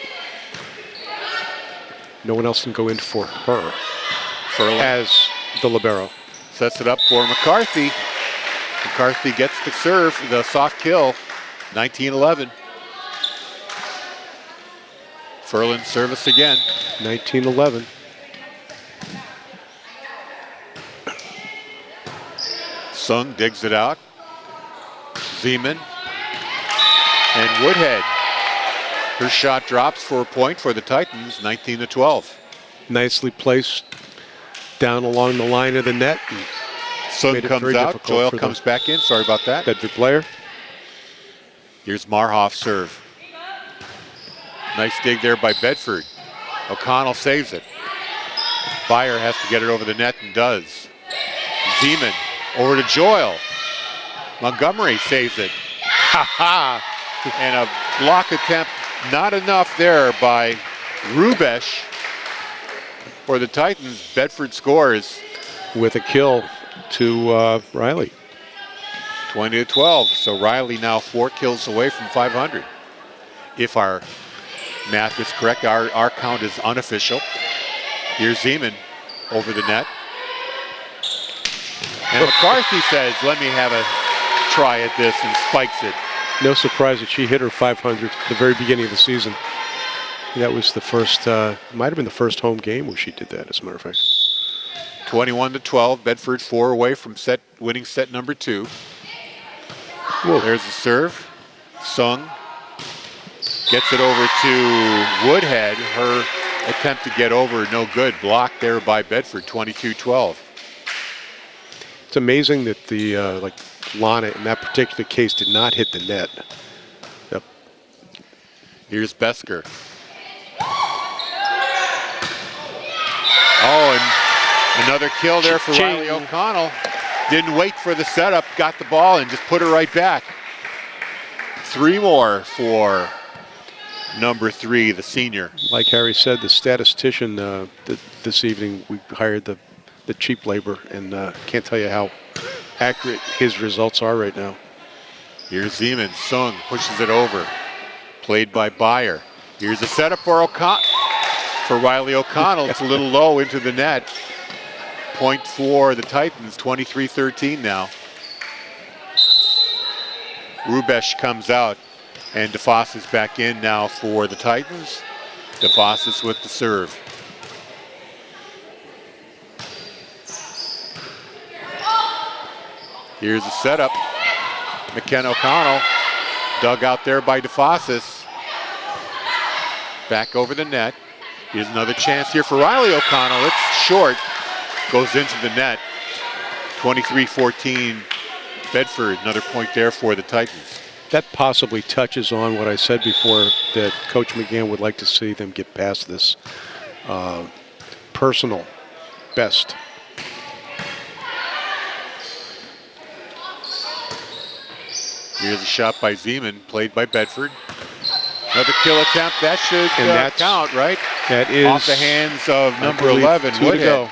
no one else can go in for her as the libero. Sets it up for McCarthy. McCarthy gets the serve, the soft kill, 19-11. Furlan service again. 19-11. Sung digs it out. Zeman. And Woodhead. Her shot drops for a point for the Titans, 19-12. Nicely placed down along the line of the net. Sung comes out, Joyle comes back in, sorry about that. Bedford player. Here's Marhoff serve. Nice dig there by Bedford. O'Connell saves it. Byer has to get it over the net and does. Zeman over to Joyle. Montgomery saves it. Ha ha! And a block attempt, not enough there by Rubesh. For the Titans, Bedford scores. With a kill to Riley. 20-12, so Riley now 4 kills away from 500. If our math is correct, our count is unofficial. Here's Zeman over the net. And McCarthy says, let me have a try at this, and spikes it. No surprise that she hit her 500th at the very beginning of the season. That was the first, might have been the first home game where she did that, as a matter of fact. 21-12, Bedford 4 away from winning set number 2. Whoa. There's the serve. Sung gets it over to Woodhead. Her attempt to get over, no good. Blocked there by Bedford, 22-12. It's amazing that the Lana in that particular case did not hit the net. Yep. Here's Besker. Oh, and another kill there for Riley O'Connell. Didn't wait for the setup, got the ball and just put it right back. 3 more for number 3, the senior. Like Harry said, the statistician this evening, we hired the cheap labor, and can't tell you how accurate his results are right now. Here's Zeman. Sung pushes it over. Played by Byer. Here's a setup for Riley O'Connell. It's a little low into the net. Point for the Titans, 23-13 now. Rubesh comes out, and DeFoss is back in now for the Titans. DeFoss with the serve. Here's a setup. McKenna O'Connell dug out there by DeFoss. Back over the net. Here's another chance here for Riley O'Connell. It's short. Goes into the net. 23-14 Bedford. Another point there for the Titans. That possibly touches on what I said before, that Coach McGann would like to see them get past this personal best. Here's a shot by Zeman, played by Bedford. Another kill attempt. That should count, right? That is off the hands of number 11, Woodhead.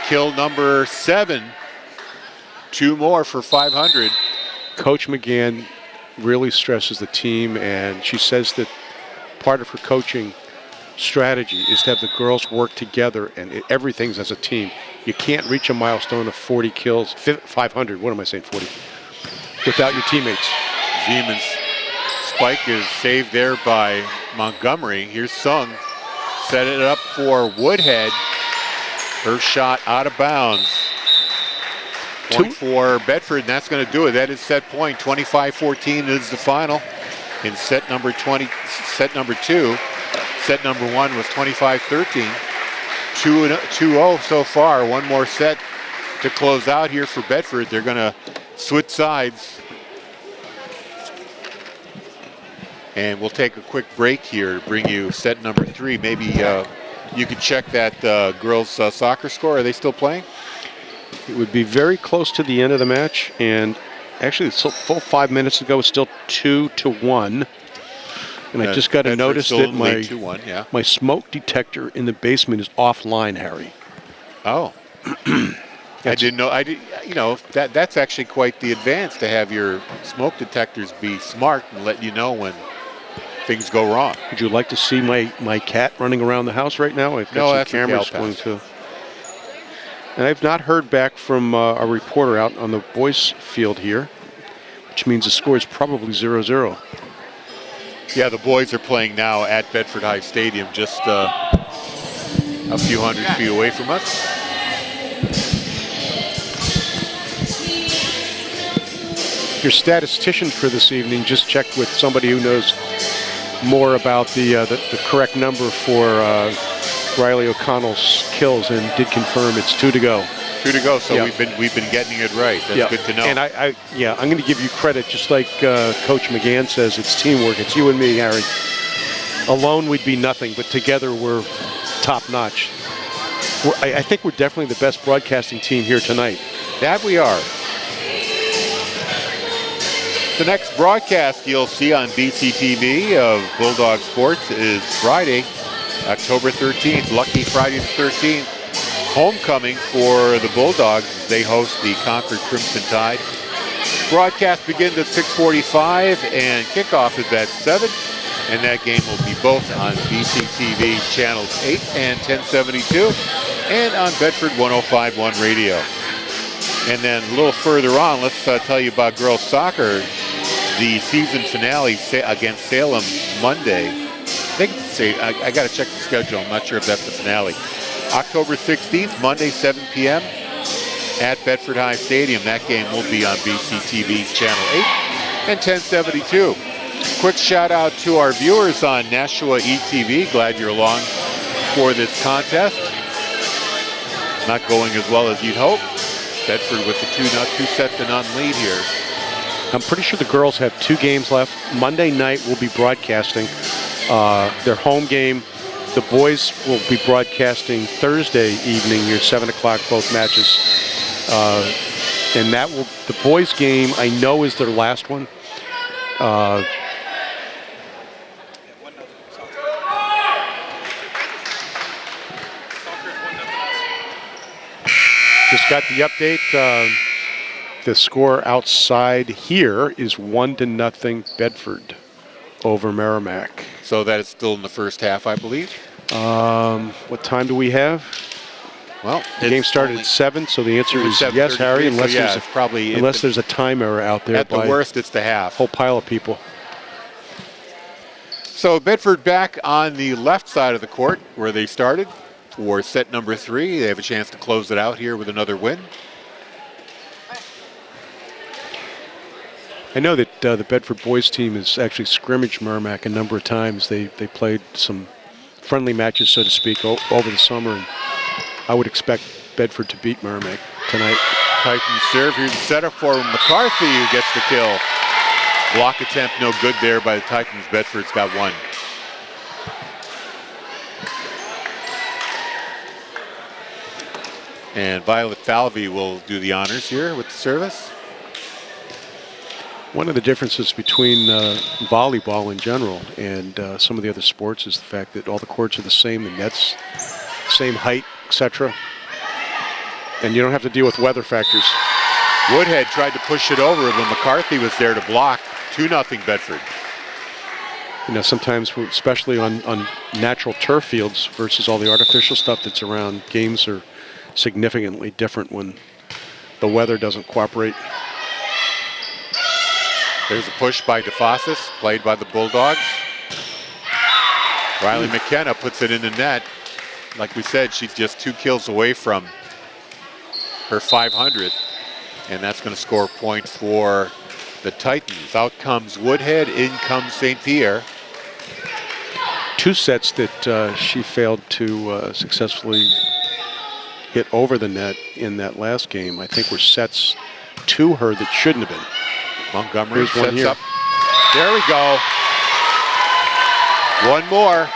Kill number 7. 2 more for 500. Coach McGann really stresses the team, and she says that part of her coaching strategy is to have the girls work together, and everything's as a team. You can't reach a milestone of 40 kills, 500, what am I saying, 40, without your teammates. Zeman's spike is saved there by Montgomery. Here's Sung. Set it up for Woodhead. Her shot out of bounds. Point for Bedford, and that's going to do it. That is set point. 25-14 is the final in set number 2. Set number 1 was 25-13. 2-0 so far. One more set to close out here for Bedford. They're going to switch sides. And we'll take a quick break here to bring you set number 3. Maybe you could check that girls' soccer score. Are they still playing? It would be very close to the end of the match, and actually it's full 5 minutes ago. It's still 2-1. And I just got to notice that my smoke detector in the basement is offline, Harry. Oh. I didn't know. You know, that's actually quite the advance to have your smoke detectors be smart and let you know when things go wrong. Would you like to see my cat running around the house right now? I've got some cameras going to. And I've not heard back from a reporter out on the boys' field here, which means the score is probably 0-0. Yeah, the boys are playing now at Bedford High Stadium, just a few hundred feet away from us. Your statistician for this evening just checked with somebody who knows more about the correct number for Riley O'Connell's kills, and did confirm it's 2 to go. 2 to go. So we've been getting it right. That's good to know. And I'm going to give you credit, just like Coach McGann says. It's teamwork. It's you and me, Harry. Alone we'd be nothing, but together we're top notch. I think we're definitely the best broadcasting team here tonight. That we are. The next broadcast you'll see on BCTV of Bulldog Sports is Friday, October 13th. Lucky Friday the 13th. Homecoming for the Bulldogs. They host the Concord Crimson Tide. Broadcast begins at 6:45 and kickoff is at 7. And that game will be both on BCTV channels 8 and 1072 and on Bedford 105.1 radio. And then a little further on, let's tell you about girls soccer. The season finale against Salem Monday. I got to check the schedule. I'm not sure if that's the finale. October 16th, Monday, 7 p.m. at Bedford High Stadium. That game will be on BCTV's Channel 8 and 1072. Quick shout out to our viewers on Nashua ETV. Glad you're along for this contest. Not going as well as you'd hope. Bedford with the 2-0 lead here. I'm pretty sure the girls have 2 games left. Monday night we'll be broadcasting their home game. The boys will be broadcasting Thursday evening here, 7 o'clock, both matches. And that will, the boys game I know is their last one. Just got the update. The score outside here is 1-0 Bedford over Merrimack. So that is still in the first half, I believe. What time do we have? Well, the game started at 7, so the answer is yes, Harry, unless, there's a time error out there. At the worst, it's the half. A whole pile of people. So Bedford back on the left side of the court where they started for set number 3. They have a chance to close it out here with another win. I know that the Bedford boys team has actually scrimmaged Merrimack a number of times. They played some friendly matches, so to speak, over the summer, and I would expect Bedford to beat Merrimack tonight. Titans serve. Here's the setup for McCarthy, who gets the kill. Block attempt no good there by the Titans. Bedford's got 1. And Violet Falvey will do the honors here with the service. One of the differences between volleyball in general and some of the other sports is the fact that all the courts are the same, the nets, same height, etc. And you don't have to deal with weather factors. Woodhead tried to push it over, but McCarthy was there to block. 2-0 Bedford. You know, sometimes, especially on natural turf fields versus all the artificial stuff that's around, games are significantly different when the weather doesn't cooperate. There's a push by DeFossis, played by the Bulldogs. Riley McKenna puts it in the net. Like we said, she's just 2 kills away from her 500th, and that's going to score a point for the Titans. Out comes Woodhead, in comes St. Pierre. 2 sets that she failed to successfully hit over the net in that last game, I think, were sets to her that shouldn't have been. Montgomery sets up. There we go. 1 more.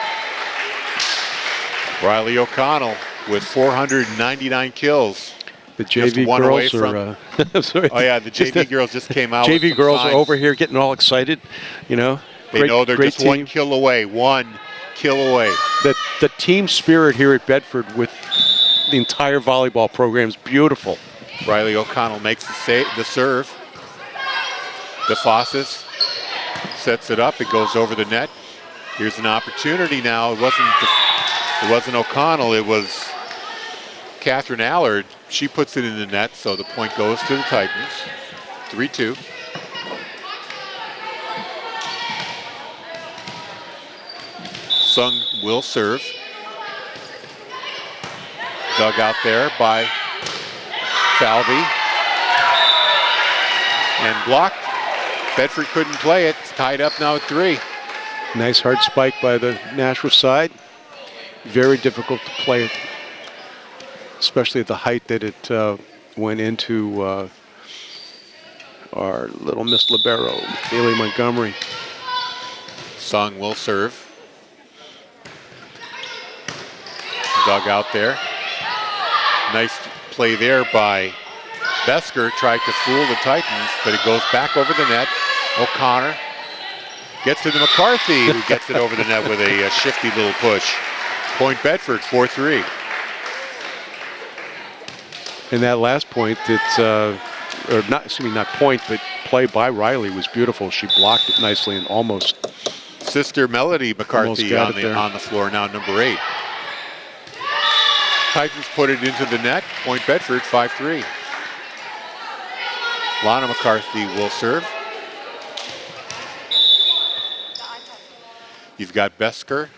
Riley O'Connell with 499 kills. The JV girls are. I'm sorry. Oh yeah, the JV girls just came out. JV girls are over here getting all excited. You know, they know they're just 1 kill away. 1 kill away. The team spirit here at Bedford with the entire volleyball program is beautiful. Riley O'Connell makes the serve. DeFossis sets it up. It goes over the net. Here's an opportunity now. It wasn't O'Connell. It was Catherine Allard. She puts it in the net, so the point goes to the Titans. 3-2. Sung will serve. Dug out there by Falvey. And blocked. Bedford couldn't play it. It's tied up now at 3. Nice hard spike by the Nashua side. Very difficult to play, especially at the height that it went into our little Miss Libero, Bailey Montgomery. Sung will serve. Dug out there. Nice play there by Besker. Tried to fool the Titans, but it goes back over the net. O'Connor gets it to McCarthy, who gets it over the net with a shifty little push. Point Bedford, 4-3. And that last point, not point, but play by Riley was beautiful. She blocked it nicely and almost. Sister Melody McCarthy on the floor now, number 8. Titans put it into the net. Point Bedford, 5-3. Lana McCarthy will serve. You've got Besker.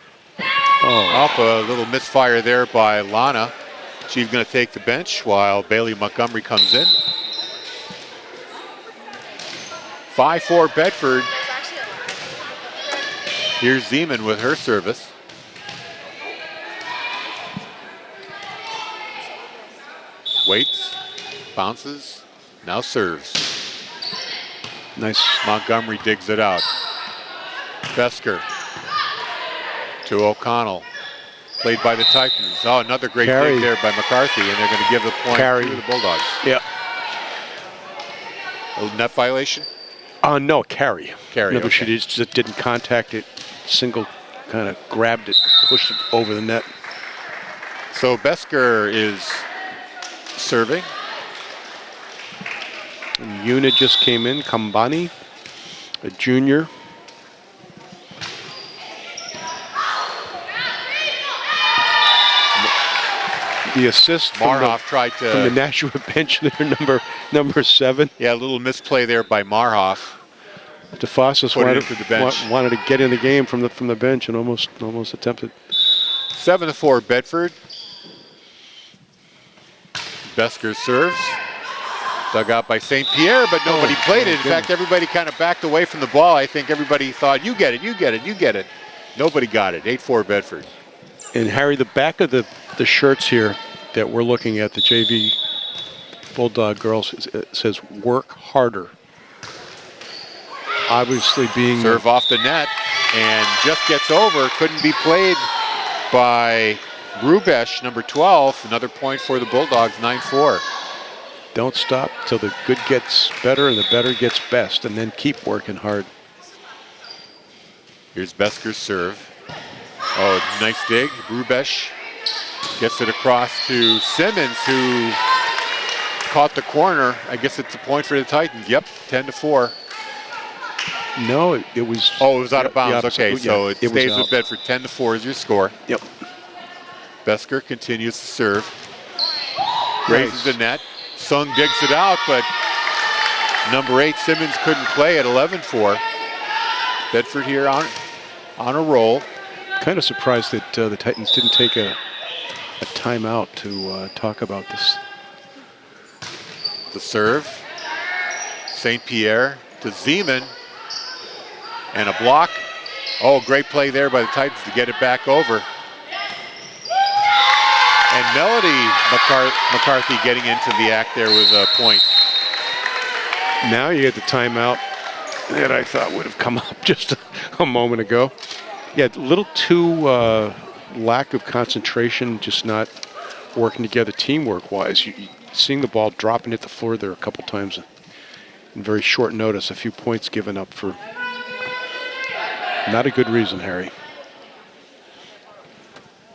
Up a little misfire there by Lana. She's going to take the bench while Bailey Montgomery comes in. 5-4 Bedford. Here's Zeman with her service. Waits, bounces, now serves. Nice. Montgomery digs it out. Besker to O'Connell. Played by the Titans. Oh, another great dig there by McCarthy, and they're going to give the point to the Bulldogs. Yeah. A net violation? No, carry. Carry, Remember, okay. she just didn't contact it. Single kind of grabbed it, pushed it over the net. So Besker is serving. And Yuna just came in, Kambani, a junior. The assist Marhoff tried to from the Nashua bench there, number 7. Yeah, a little misplay there by Marhoff. DeFossis wanted to get in the game from the bench and almost attempted. 7-4 Bedford. Besker serves. Dug out by St. Pierre, but nobody played it. In fact, everybody kind of backed away from the ball. I think everybody thought, you get it, you get it, you get it. Nobody got it. 8-4 Bedford. And Harry, the back of the shirts here that we're looking at, the JV Bulldog girls, it says work harder. Obviously being... Serve off the net and just gets over. Couldn't be played by Rubesh, number 12. Another point for the Bulldogs, 9-4. Don't stop till the good gets better and the better gets best, and then keep working hard. Here's Besker's serve. Oh, nice dig. Rubesh gets it across to Simmons, who caught the corner. I guess it's a point for the Titans. Yep, 10-4. No, it was... Oh, it was out of bounds. Okay, so it stays with Bedford. 10-4 is your score. Yep. Besker continues to serve. Raises the net. Sung digs it out, but number 8, Simmons, couldn't play at 11-4. Bedford here on a roll. Kind of surprised that the Titans didn't take a timeout to talk about this. The serve. St. Pierre to Zeman. And a block. Oh, great play there by the Titans to get it back over. And Melody McCarthy getting into the act there with a point. Now you get the timeout that I thought would have come up just a moment ago. Yeah, a little too lack of concentration, just not working together teamwork-wise. Seeing the ball drop and hit the floor there a couple times in very short notice. A few points given up for not a good reason, Harry.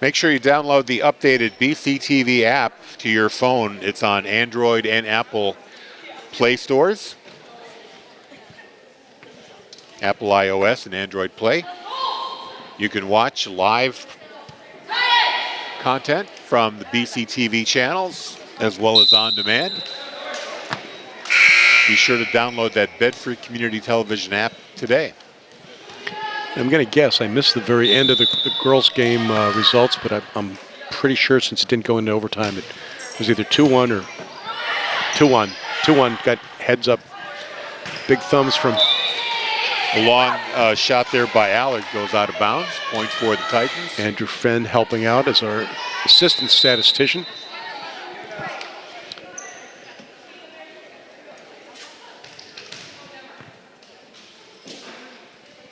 Make sure you download the updated BCTV app to your phone. It's on Android and Apple Play stores. Apple iOS and Android Play. You can watch live content from the BCTV channels as well as on demand. Be sure to download that Bedford Community Television app today. I'm going to guess I missed the very end of the girls' game results, but I'm pretty sure since it didn't go into overtime, it was either 2-1 or 2-1. 2-1, got heads up. Big thumbs from... A long shot there by Allard goes out of bounds. Point for the Titans. Andrew Fenn helping out as our assistant statistician.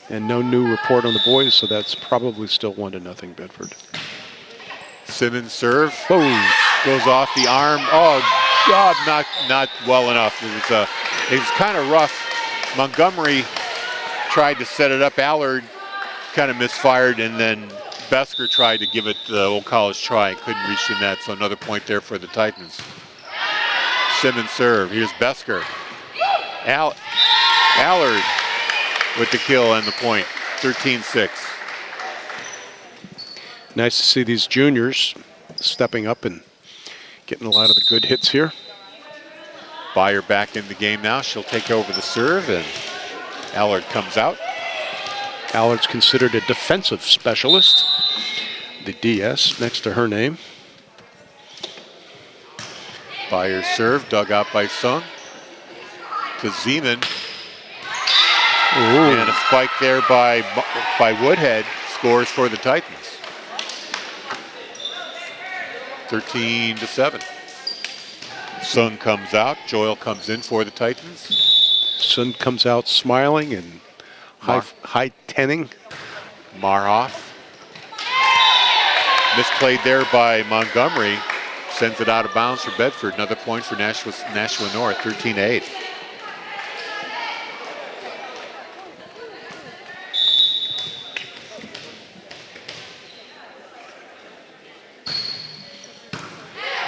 And no new report on the boys, so that's probably still 1-0 Bedford. Simmons serve. Boom. Goes off the arm. Oh, God, not well enough. It was kind of rough. Montgomery tried to set it up. Allard kind of misfired, and then Besker tried to give it the old college try. Couldn't reach the net, so another point there for the Titans. Simmons serve. Here's Besker. Allard with the kill and the point. 13-6. Nice to see these juniors stepping up and getting a lot of the good hits here. Byer back in the game now. She'll take over the serve, and Allard comes out. Allard's considered a defensive specialist. The DS next to her name. Byer's serve, dug out by Sung. To Zeman. Ooh. And a spike there by Woodhead. Scores for the Titans. 13-7. Sung comes out. Joyle comes in for the Titans. Sun comes out smiling and high tenning. Marhoff. Misplayed there by Montgomery. Sends it out of bounds for Bedford. Another point for Nashua North, 13-8.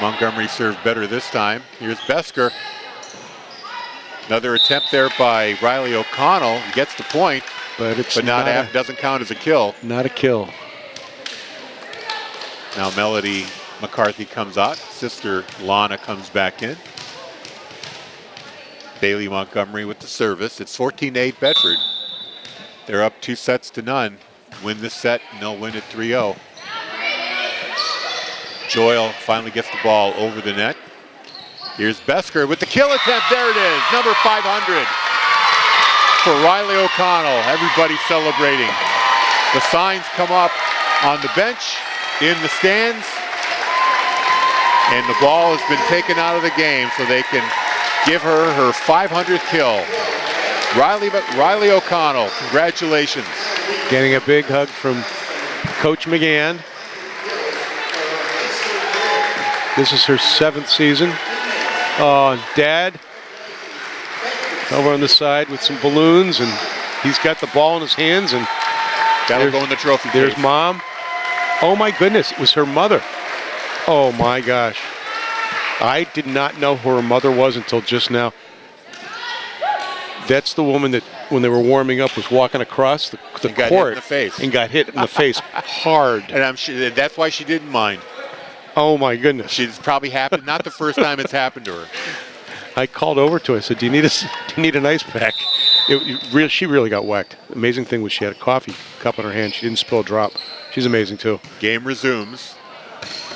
Montgomery served better this time. Here's Besker. Another attempt there by Riley O'Connell. He gets the point, but it's doesn't count as a kill. Not a kill. Now Melody McCarthy comes out. Sister Lana comes back in. Bailey Montgomery with the service. It's 14-8 Bedford. They're up 2-0. Win this set and they'll win it 3-0. Joyle finally gets the ball over the net. Here's Besker with the kill attempt. There it is, number 500 for Riley O'Connell. Everybody celebrating. The signs come up on the bench, in the stands, and the ball has been taken out of the game so they can give her 500th kill. Riley O'Connell, congratulations. Getting a big hug from Coach McGann. This is her 7th season. Dad over on the side with some balloons, and he's got the ball in his hands, and that'll go in the trophy case. There's Mom. Oh my goodness, it was her mother. Oh my gosh. I did not know who her mother was until just now. That's the woman that, when they were warming up, was walking across the court got hit in the face. And got hit in the face hard. And I'm sure that's why she didn't mind. Oh my goodness. She's probably happened, not the first time it's happened to her. I called over to her. I said, do you need an ice pack? She really got whacked. Amazing thing was she had a coffee cup in her hand. She didn't spill a drop. She's amazing too. Game resumes.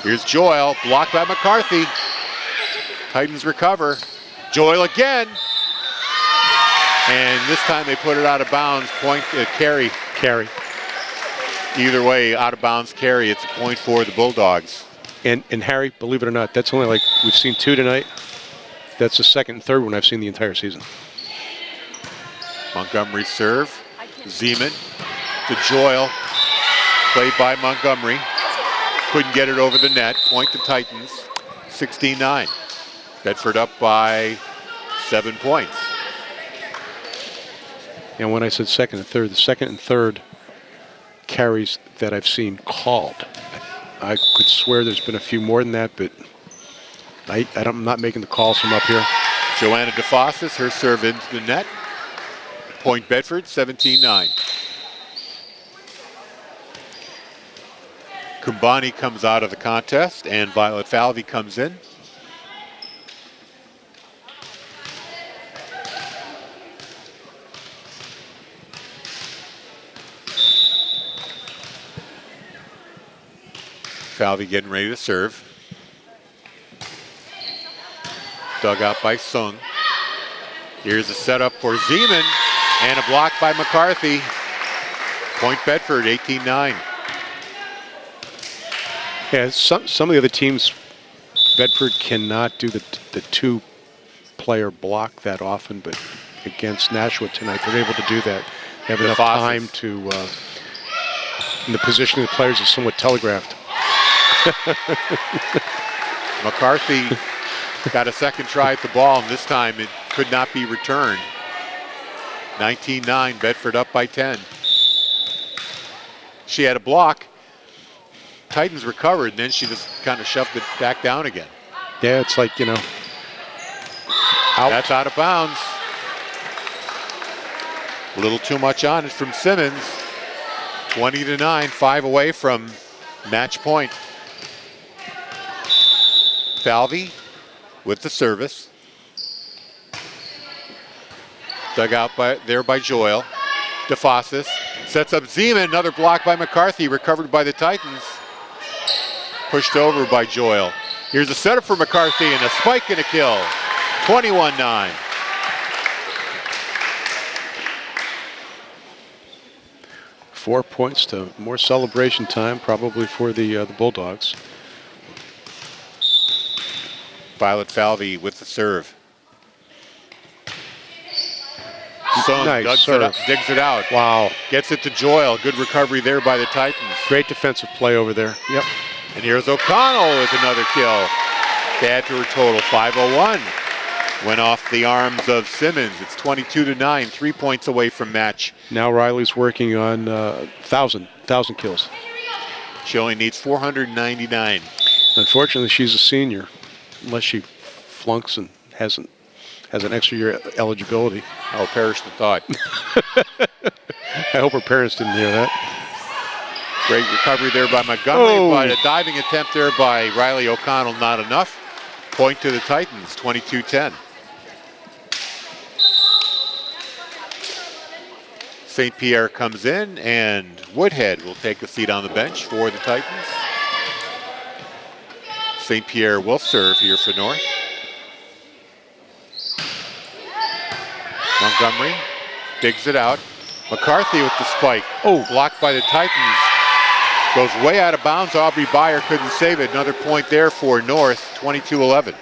Here's Joyle, blocked by McCarthy. Titans recover. Joyle again. And this time they put it out of bounds. Point, carry. Either way, out of bounds carry. It's a point for the Bulldogs. And Harry, believe it or not, that's only like, we've seen 2 tonight. That's the second and third one I've seen the entire season. Montgomery serve. Zeman to Joyle. Played by Montgomery. Couldn't get it over the net. Point to Titans. 16-9. Bedford up by 7 points. And when I said second and third, the second and third carries that I've seen called. I could swear there's been a few more than that, but I'm not making the calls from up here. Joanna DeFossis, her serve into the net. Point Bedford, 17-9. Kumbani comes out of the contest, and Violet Falvey comes in. Falvey getting ready to serve. Dug out by Sung. Here's a setup for Zeman and a block by McCarthy. Point Bedford, 18-9. Yeah, some of the other teams, Bedford cannot do the 2-player block that often, but against Nashua tonight, they're able to do that. They have enough time to, and the positioning of the players is somewhat telegraphed. McCarthy got a second try at the ball, and this time it could not be returned. 19-9, Bedford up by 10. She had a block. Titans recovered, and then she just kind of shoved it back down again. Yeah, it's like, out. That's out of bounds. A little too much on it from Simmons. 20-9, 5 away from match point. Falvey with the service. Dug out there by Joyle. DeFossis sets up Zeman, another block by McCarthy, recovered by the Titans. Pushed over by Joyle. Here's a setup for McCarthy and a spike and a kill. 21-9. Four points to more celebration time, probably for the Bulldogs. Violet Falvey with the serve. Sung Nice serve. digs it out. Wow. Gets it to Joyle. Good recovery there by the Titans. Great defensive play over there. Yep. And here's O'Connell with another kill. To add to her total, 501. Went off the arms of Simmons. It's 22-9, 3 points away from match. Now Riley's working on 1,000 kills. She only needs 499. Unfortunately, she's a senior, unless she flunks and has an extra year eligibility. I'll perish the thought. I hope her parents didn't hear that. Great recovery there by Montgomery, but a diving attempt there by Riley O'Connell, not enough. Point to the Titans, 22-10. St. Pierre comes in, and Woodhead will take a seat on the bench for the Titans. St. Pierre will serve here for North. Montgomery digs it out. McCarthy with the spike. Blocked by the Titans. Goes way out of bounds. Aubrey Byer couldn't save it. Another point there for North, 22-11.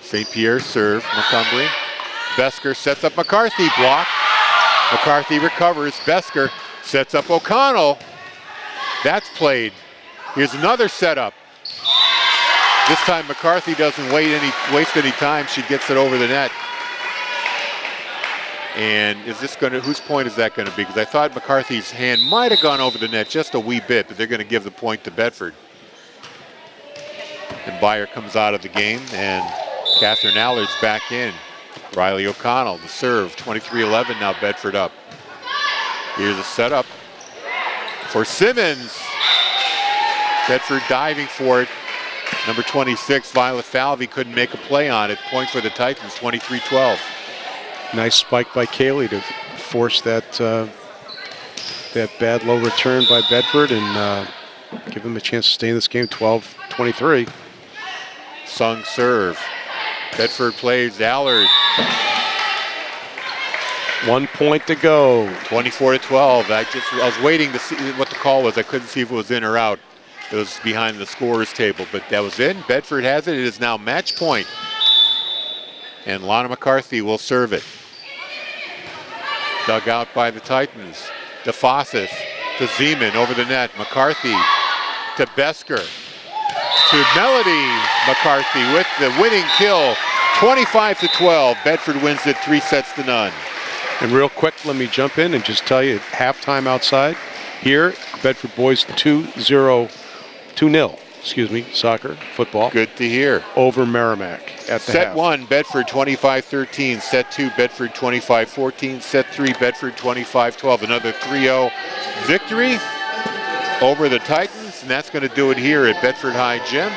St. Pierre serve, Montgomery. Besker sets up McCarthy, block. McCarthy recovers, Besker sets up O'Connell. That's played. Here's another setup. This time McCarthy doesn't waste any time. She gets it over the net. And is this going to, whose point is that going to be? Because I thought McCarthy's hand might have gone over the net just a wee bit, but they're going to give the point to Bedford. And Byer comes out of the game, and Catherine Allard's back in. Riley O'Connell, the serve, 23-11, now Bedford up. Here's a setup for Simmons. Bedford diving for it. Number 26, Violet Falvey, couldn't make a play on it. Point for the Titans, 23-12. Nice spike by Kaylee to force that that bad low return by Bedford and give them a chance to stay in this game, 12-23. Sung serve. Bedford plays Allard. 1 point to go. 24-12. I was waiting to see what the call was. I couldn't see if it was in or out. It was behind the scorer's table, but that was in. Bedford has it. It is now match point. And Lana McCarthy will serve it. Dug out by the Titans. DeFossis to Zeman over the net. McCarthy to Besker. To Melody McCarthy with the winning kill. 25-12. Bedford wins it 3-0. And real quick, let me jump in and just tell you, at halftime outside, here, Bedford boys 2-0, soccer, football. Good to hear. Over Merrimack at the Set half. 1, Bedford 25-13. Set 2, Bedford 25-14. Set 3, Bedford 25-12. Another 3-0 victory over the Titans, and that's going to do it here at Bedford High Gym.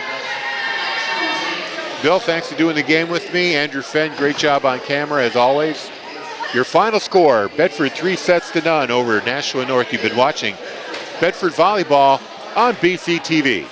Bill, thanks for doing the game with me. Andrew Fenn, great job on camera as always. Your final score, Bedford 3-0 over Nashua North. You've been watching Bedford Volleyball on BCTV.